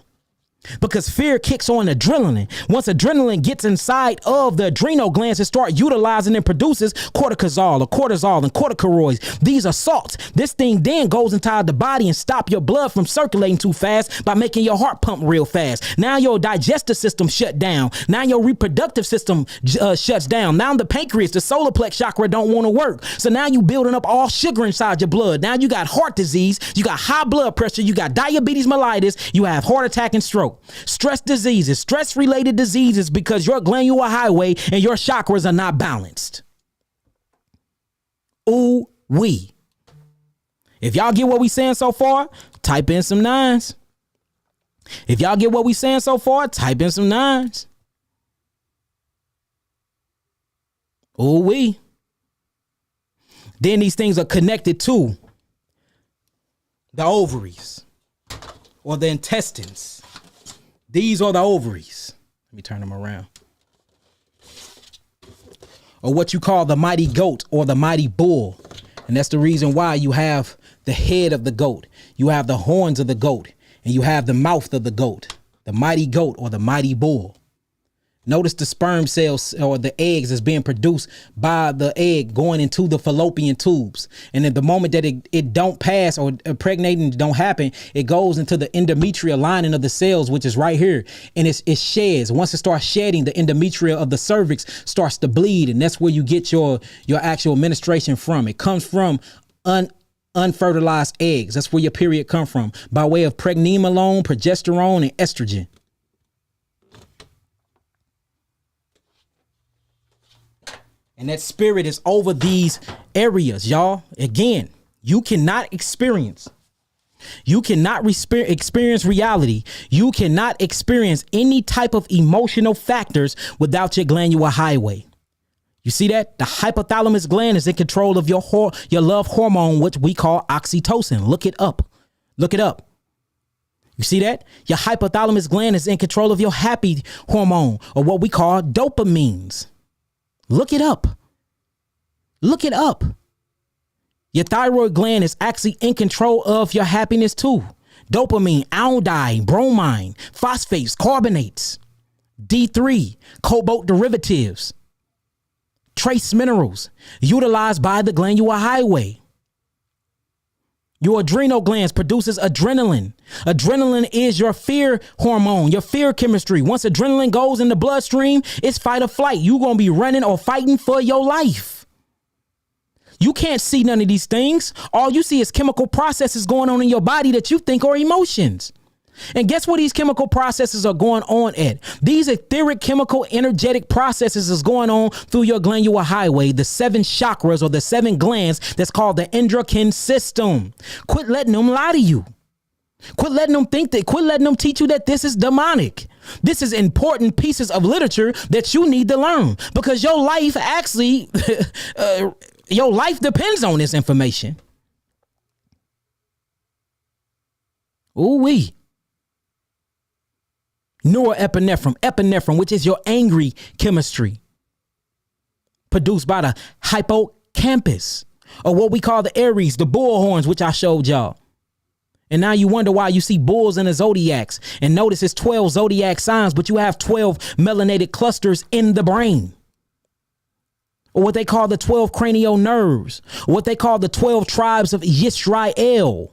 Because fear kicks on adrenaline. Once adrenaline gets inside of the adrenal glands, it starts utilizing and produces cortisol and corticosteroids. These are salts. This thing then goes inside the body and stop your blood from circulating too fast by making your heart pump real fast. Now your digestive system shut down. Now your reproductive system shuts down. Now the pancreas, the solar plex chakra don't want to work. So now you building up all sugar inside your blood. Now you got heart disease. You got high blood pressure. You got diabetes mellitus. You have heart attack and stroke. Stress diseases, stress-related diseases, because your glandular highway and your chakras are not balanced. Ooh, wee. If y'all get what we saying so far, type in some 9s. If y'all get what we saying so far, type in some 9s. Ooh, wee. Then these things are connected to the ovaries or the intestines. These are the ovaries. Let me turn them around. Or what you call the mighty goat or the mighty bull. And that's the reason why you have the head of the goat. You have the horns of the goat. And you have the mouth of the goat. The mighty goat or the mighty bull. Notice the sperm cells or the eggs is being produced by the egg going into the fallopian tubes. And at the moment that it don't pass or impregnating don't happen, it goes into the endometrial lining of the cells, which is right here. And it sheds. Once it starts shedding, the endometrium of the cervix starts to bleed. And that's where you get your actual menstruation from. It comes from unfertilized eggs. That's where your period come from, by way of pregnenolone, progesterone, and estrogen. And that spirit is over these areas, y'all. Again, you cannot experience reality. You cannot experience any type of emotional factors without your glandular highway. You see that? The hypothalamus gland is in control of your love hormone, which we call oxytocin. Look it up. Look it up. You see that? Your hypothalamus gland is in control of your happy hormone, or what we call dopamines. Look it up. Look it up. Your thyroid gland is actually in control of your happiness too. Dopamine, iodine, bromine, phosphates, carbonates, D3, cobalt derivatives, trace minerals utilized by the glandular highway. Your adrenal glands produces adrenaline. Adrenaline is your fear hormone, your fear chemistry. Once adrenaline goes in the bloodstream, it's fight or flight. You're going to be running or fighting for your life. You can't see none of these things. All you see is chemical processes going on in your body that you think are emotions. And guess what these chemical processes are going on at? These etheric chemical energetic processes is going on through your glandular highway, the 7 chakras or the 7 glands that's called the endocrine system. Quit letting them lie to you. Quit letting them quit letting them teach you that this is demonic. This is important pieces of literature that you need to learn, because your life actually, your life depends on this information. Ooh-wee. Epinephrine, which is your angry chemistry, produced by the hippocampus, or what we call the Aries, the bull horns, which I showed y'all. And now you wonder why you see bulls in the zodiacs, and notice it's 12 zodiac signs, but you have 12 melanated clusters in the brain, or what they call the 12 cranial nerves, or what they call the 12 tribes of Yisrael.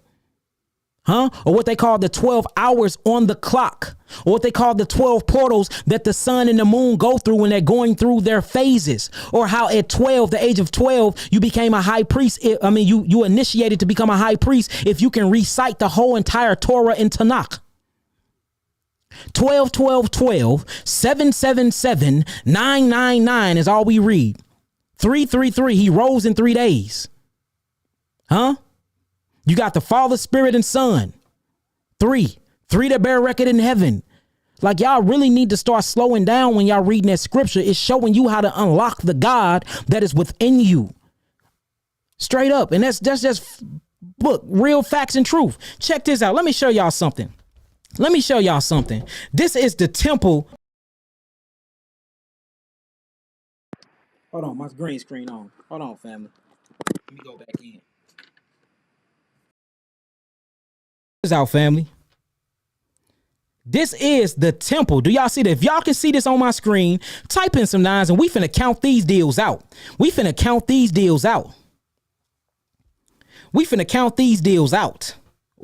Or what they call the 12 hours on the clock, or what they call the 12 portals that the sun and the moon go through when they're going through their phases, or how at 12, the age of 12, you became a high priest. You initiated to become a high priest if you can recite the whole entire Torah in Tanakh. 12, 12, 12, 7, 7, 7, 9, 9, 9 is all we read. 3, 3, 3, he rose in 3 days. You got the Father, Spirit, and Son. 3 that bear record in heaven. Like, y'all really need to start slowing down when y'all reading that scripture. It's showing you how to unlock the God that is within you. Straight up. And that's just real facts and truth. Check this out. Let me show y'all something. This is the temple. Hold on, my green screen on. Hold on, family. Let me go back in. Out, family. This is the temple. Do y'all see that? If y'all can see this on my screen, type in some 9s and we finna count these deals out.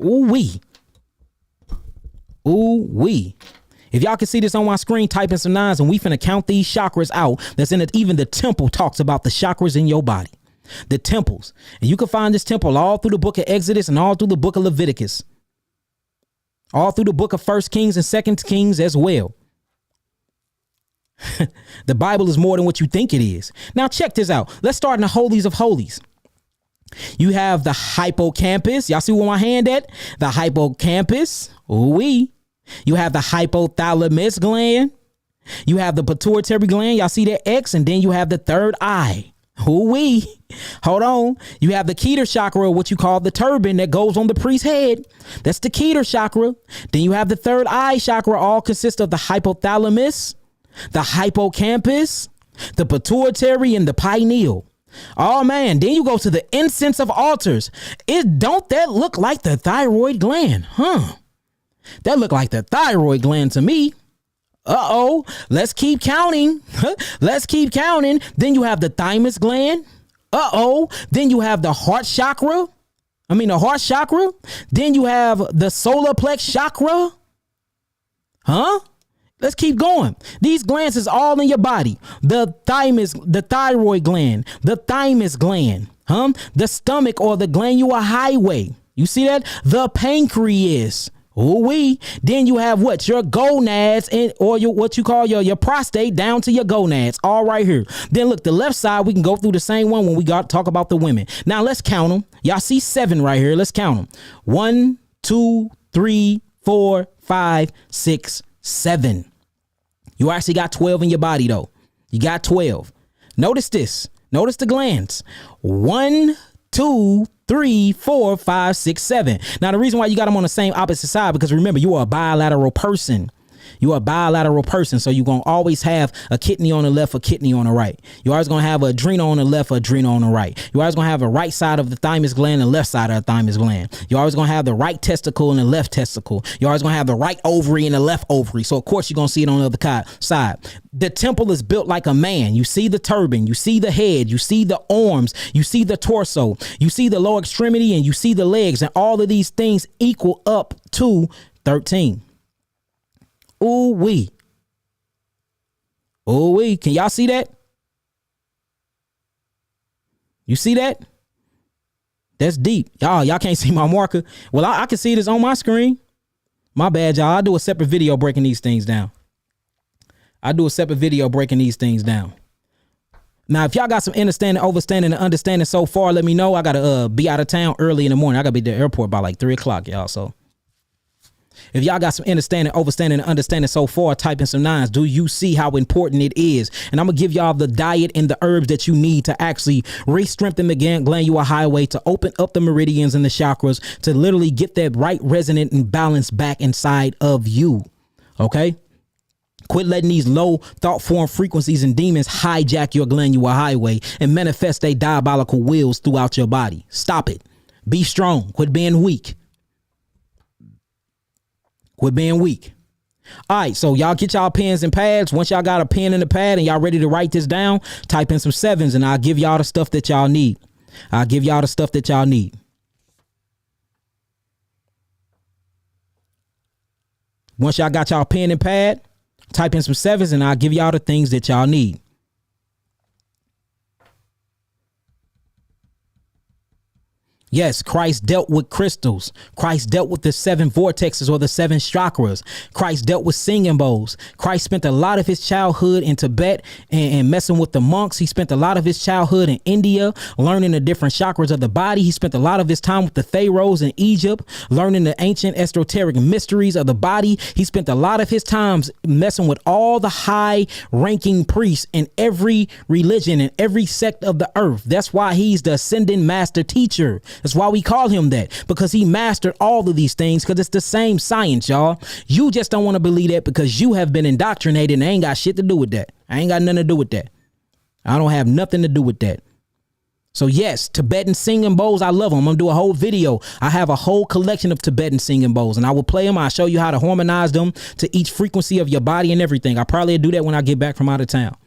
Ooh-wee. If y'all can see this on my screen, type in some 9s and we finna count these chakras out. That's in it. Even the temple talks about the chakras in your body. The temples. And you can find this temple all through the book of Exodus and all through the book of Leviticus. All through the book of 1 Kings and 2 Kings as well. The Bible is more than what you think it is. Now check this out. Let's start in the holies of holies. You have the hippocampus. Y'all see where my hand at? The hippocampus. Ooh-wee. You have the hypothalamus gland. You have the pituitary gland. Y'all see that X? And then you have the third eye. Ooh-wee. Hold on. You have the Keter chakra, what you call the turban that goes on the priest's head. That's the Keter chakra. Then you have the third eye chakra, all consist of the hypothalamus, the hippocampus, the pituitary, and the pineal. Oh man, then you go to the incense of altars. Don't that look like the thyroid gland? That look like the thyroid gland to me. Let's keep counting. Let's keep counting. Then you have the thymus gland. Then you have the heart chakra. The heart chakra. Then you have the solar plex chakra. Let's keep going. These glands is all in your body. The thymus, the thyroid gland, the thymus gland, the stomach or the glandular highway. You see that? The pancreas. Then you have what? Your gonads or what you call your prostate down to your gonads, all right here. Then look, the left side, we can go through the same one when we talk about the women. Now let's count them. Y'all see 7 right here. Let's count them. 1, 2, 3, 4, 5, 6, 7. You actually got 12 in your body though. You got 12. Notice this. Notice the glands. 1, 2, 3, 4, 5, 6, 7. Now, the reason why you got them on the same opposite side, because remember, you are a bilateral person. You are a bilateral person, so you're going to always have a kidney on the left, a kidney on the right. You're always going to have an adrenal on the left, adrenal on the right. You're always going to have a right side of the thymus gland and left side of the thymus gland. You're always going to have the right testicle and the left testicle. You're always going to have the right ovary and the left ovary. So, of course, you're going to see it on the other side. The temple is built like a man. You see the turban, you see the head, you see the arms, you see the torso, you see the lower extremity, and you see the legs. And all of these things equal up to 13. Ooh-wee. Can y'all see that? You see that? That's deep. Y'all can't see my marker. Well, I can see this on my screen. My bad, y'all. I'll do a separate video breaking these things down. Now, if y'all got some understanding, overstanding, and understanding so far, let me know. I got to be out of town early in the morning. I got to be at the airport by like 3 o'clock, y'all. So if y'all got some understanding, overstanding, and understanding so far, type in some 9s. Do you see how important it is? And I'm going to give y'all the diet and the herbs that you need to actually re-strengthen the glandular highway, to open up the meridians and the chakras, to literally get that right resonant and balance back inside of you. Okay? Quit letting these low thought form frequencies and demons hijack your glandular highway and manifest their diabolical wills throughout your body. Stop it. Be strong. Quit being weak. All right, so y'all get y'all pens and pads. Once y'all got a pen and a pad and y'all ready to write this down, type in some 7s and I'll give y'all the stuff that y'all need. Once y'all got y'all pen and pad, type in some 7s and I'll give y'all the things that y'all need. Yes, Christ dealt with crystals. Christ dealt with the 7 vortexes or the 7 chakras. Christ dealt with singing bowls. Christ spent a lot of his childhood in Tibet and messing with the monks. He spent a lot of his childhood in India, learning the different chakras of the body. He spent a lot of his time with the pharaohs in Egypt, learning the ancient esoteric mysteries of the body. He spent a lot of his times messing with all the high ranking priests in every religion and every sect of the earth. That's why he's the ascending master teacher. That's why we call him that, because he mastered all of these things, because it's the same science, y'all. You just don't want to believe that because you have been indoctrinated and I ain't got shit to do with that. I ain't got nothing to do with that. I don't have nothing to do with that. So yes, Tibetan singing bowls, I love them. I'm going to do a whole video. I have a whole collection of Tibetan singing bowls and I will play them. I'll show you how to harmonize them to each frequency of your body and everything. I probably do that when I get back from out of town.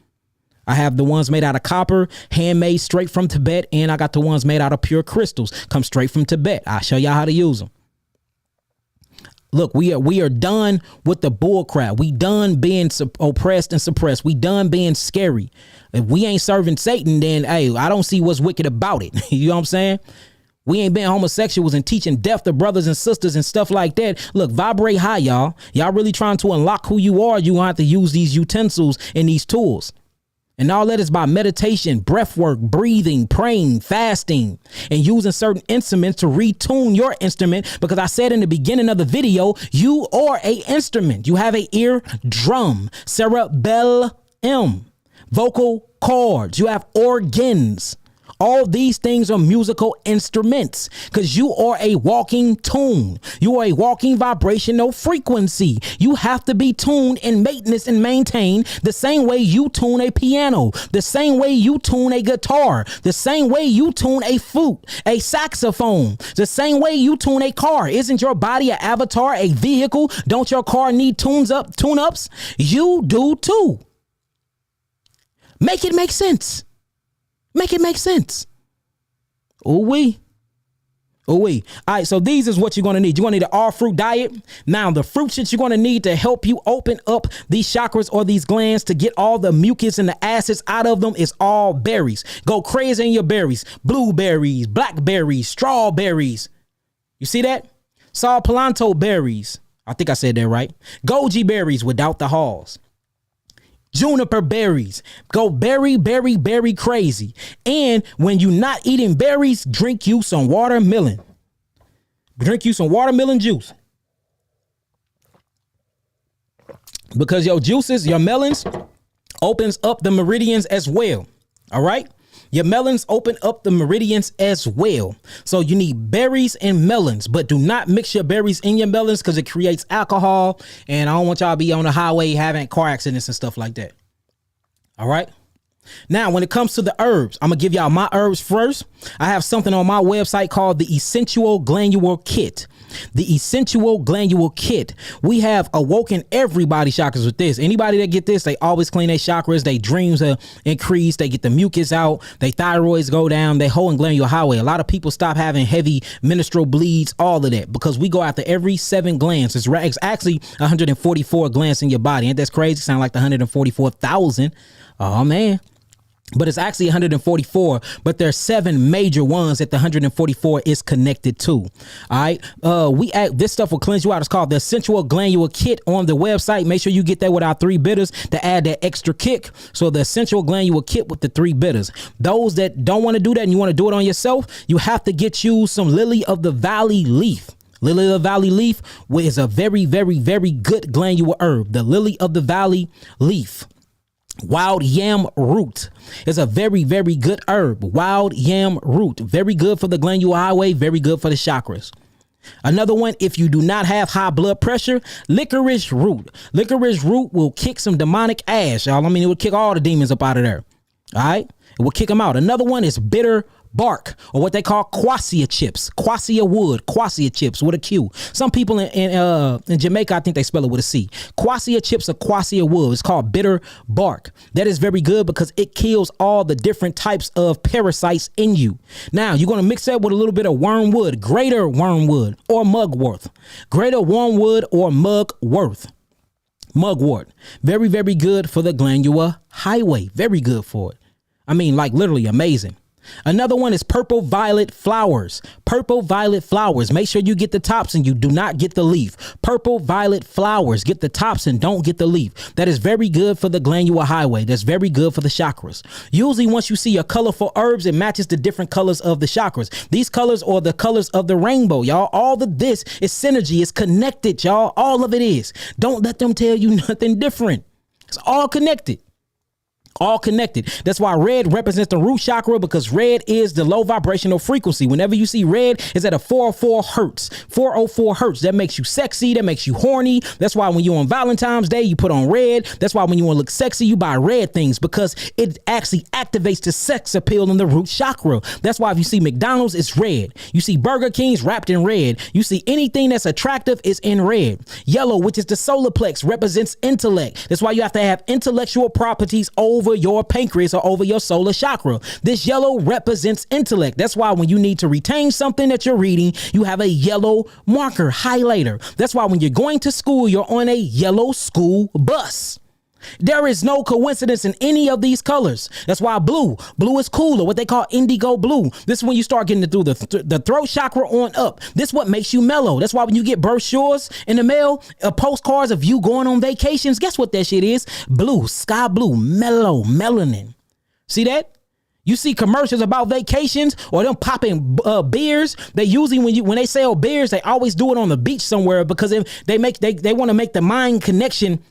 I have the ones made out of copper, handmade straight from Tibet, and I got the ones made out of pure crystals, come straight from Tibet. I'll show y'all how to use them. Look, we are done with the bull crap. We done being oppressed and suppressed. We done being scary. If we ain't serving Satan, then hey, I don't see what's wicked about it. You know what I'm saying? We ain't been homosexuals and teaching death to brothers and sisters and stuff like that. Look, vibrate high, y'all. Y'all really trying to unlock who you are. You gonna have to use these utensils and these tools. And all that is by meditation, breath work, breathing, praying, fasting, and using certain instruments to retune your instrument. Because I said in the beginning of the video, you are a instrument. You have a ear drum, cerebellum, vocal cords. You have organs. All these things are musical instruments because you are a walking tune. You are a walking vibrational frequency. You have to be tuned and maintenance and maintained the same way you tune a piano, the same way you tune a guitar, the same way you tune a flute, a saxophone, the same way you tune a car. Isn't your body an avatar, a vehicle? Don't your car need tune-ups? You do too. Make it make sense. Make it make sense. Ooh-wee. Ooh-wee. All right, so these is what you're going to need. You're going to need an all-fruit diet. Now, the fruits that you're going to need to help you open up these chakras or these glands to get all the mucus and the acids out of them is all berries. Go crazy in your berries. Blueberries, blackberries, strawberries. You see that? Saw Pilanto berries. I think I said that right. Goji berries without the hulls. Juniper berries. Go berry crazy. And when you're not eating berries, drink you some watermelon. Drink you some watermelon juice. Because your juices, your melons, opens up the meridians as well. All right? Your melons open up the meridians as well. So you need berries and melons, but do not mix your berries in your melons because it creates alcohol. And I don't want y'all to be on the highway having car accidents and stuff like that. All right. Now, when it comes to the herbs, I'm going to give y'all my herbs first. I have something on my website called the Essential Glandular Kit. The Essential Glandular Kit. We have awoken everybody's chakras with this. Anybody that get this, they always clean their chakras. Their dreams are increased. They get the mucus out. Their thyroids go down. They whole and glandular highway. A lot of people stop having heavy menstrual bleeds, all of that, because we go after every 7 glands. It's actually 144 glands in your body. Ain't that crazy? Sound like the 144,000. Oh, man. But it's actually 144, but there's 7 major ones that the 144 is connected to. All right. This stuff will cleanse you out. It's called the Essential Glandular Kit on the website. Make sure you get that with our 3 bitters to add that extra kick. So the Essential Glandular Kit with the 3 bitters. Those that don't want to do that and you want to do it on yourself, you have to get you some Lily of the Valley leaf. Lily of the Valley leaf is a very, very, very good glandular herb. The Lily of the Valley leaf. Wild yam root is a very, very good herb. Wild yam root. Very good for the glandular highway. Very good for the chakras. Another one, if you do not have high blood pressure, licorice root. Licorice root will kick some demonic ass, y'all. I mean, it will kick all the demons up out of there. All right? It will kick them out. Another one is bitter bark, or what they call quassia chips, quassia wood, quassia chips with a Q. Some people in Jamaica, I think they spell it with a C. Quassia chips or quassia wood. It's called bitter bark. That is very good because it kills all the different types of parasites in you. Now, you're going to mix that with a little bit of wormwood, greater wormwood or mugwort. Greater wormwood or mugwort. Mugwort. Very, very good for the glandular highway. Very good for it. I mean, like literally amazing. Another one is purple violet flowers. Purple violet flowers. Make sure you get the tops and you do not get the leaf. Purple violet flowers. Get the tops and don't get the leaf. That is very good for the glandular highway. That's very good for the chakras. Usually once you see your colorful herbs, it matches the different colors of the chakras. These colors are the colors of the rainbow, y'all. All of this is synergy. It's connected, y'all. All of it is. Don't let them tell you nothing different. It's all connected. All connected. That's why red represents the root chakra, because red is the low vibrational frequency. Whenever you see red, it's at a 404 hertz. 404 hertz. That makes you sexy. That makes you horny. That's why when you're on Valentine's Day, you put on red. That's why when you want to look sexy, you buy red things, because it actually activates the sex appeal in the root chakra. That's why if you see McDonald's, it's red. You see Burger King's wrapped in red. You see anything that's attractive is in red. Yellow, which is the solar plex, represents intellect. That's why you have to have intellectual properties over your pancreas or over your solar chakra. This yellow represents intellect. That's why when you need to retain something that you're reading, you have a yellow marker highlighter. That's why when you're going to school, you're on a yellow school bus. There is no coincidence in any of these colors. That's why blue is cooler, what they call indigo blue. This is when you start getting through the throat chakra on up. This is what makes you mellow. That's why when you get brochures in the mail, postcards of you going on vacations, guess what that shit is? Blue, sky blue, mellow, melanin. See that? You see commercials about vacations or them popping beers. They usually when they sell beers, they always do it on the beach somewhere, because they want to make the mind connection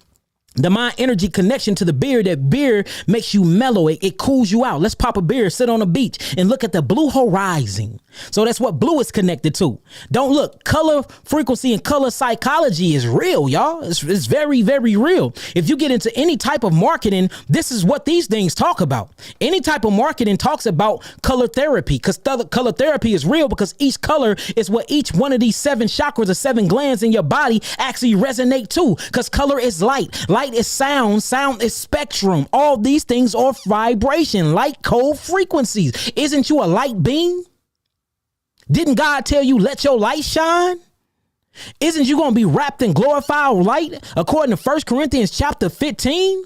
The mind energy connection to the beer, that beer makes you mellow. It cools you out. Let's pop a beer, sit on a beach and look at the blue horizon. So that's what blue is connected to. Don't look, color frequency and color psychology is real, y'all. It's very, very real. If you get into any type of marketing, this is what these things talk about. Any type of marketing talks about color therapy, because color therapy is real, because each color is what each one of these 7 chakras or 7 glands in your body actually resonate to, because color is light. Light is sound. Sound is spectrum. All these things are vibration, light code frequencies. Isn't you a light being? Didn't God tell you, let your light shine? Isn't you going to be wrapped in glorified light? According to 1 Corinthians chapter 15,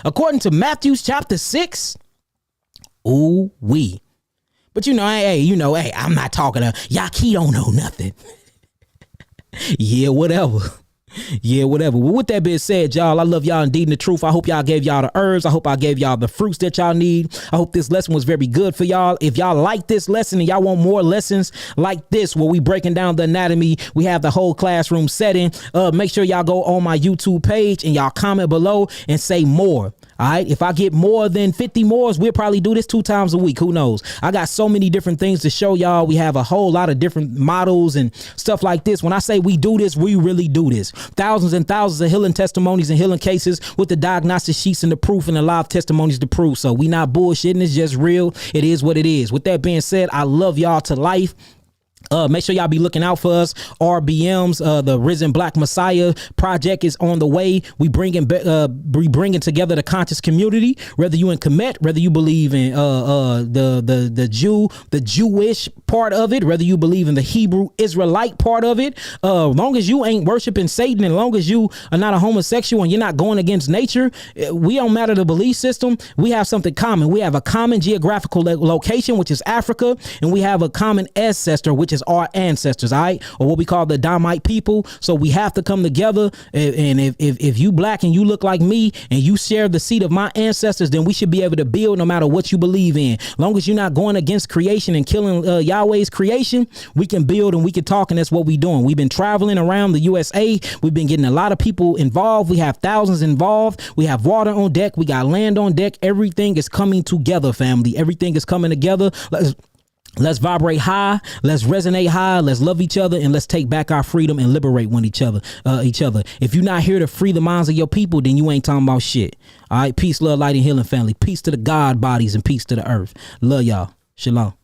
according to Matthew chapter 6. Ooh, we. But hey, I'm not talking to Yaki, don't know nothing. Yeah, whatever. Well, with that being said, y'all, I love y'all indeed in the truth. I hope y'all gave y'all the herbs. I hope I gave y'all the fruits that y'all need. I hope this lesson was very good for y'all. If y'all like this lesson and y'all want more lessons like this, where we breaking down the anatomy, we have the whole classroom setting. Make sure y'all go on my YouTube page and y'all comment below and say more. All right. If I get more than 50 more, we'll probably do this 2 times a week. Who knows? I got so many different things to show y'all. We have a whole lot of different models and stuff like this. When I say we do this, we really do this. Thousands and thousands of healing testimonies and healing cases with the diagnostic sheets and the proof and the live testimonies to prove. So we not bullshitting. It's just real. It is what it is. With that being said, I love y'all to life. Make sure y'all be looking out for us. RBMs, the Risen Black Messiah project is on the way. We bringing together the conscious community. Whether you in Kemet, whether you believe in the Jewish part of it, whether you believe in the Hebrew Israelite part of it, long as you ain't worshiping Satan, and long as you are not a homosexual and you're not going against nature, we don't matter the belief system. We have something common. We have a common geographical location, which is Africa, and we have a common ancestor, which is our ancestors, all right, or what we call the Damite people. So we have to come together, and if you black and you look like me and you share the seed of my ancestors, then we should be able to build no matter what you believe in. Long as you're not going against creation and killing Yahweh's creation, we can build and we can talk, and that's what we're doing. We've been traveling around the USA. We've been getting a lot of people involved. We have thousands involved. We have water on deck. We got land on deck. Everything is coming together, family. Everything is coming together. Let's vibrate high. Let's resonate high. Let's love each other, and let's take back our freedom and liberate each other. If you're not here to free the minds of your people, then you ain't talking about shit. All right. Peace, love, light, and healing, family. Peace to the God bodies and peace to the earth. Love y'all. Shalom.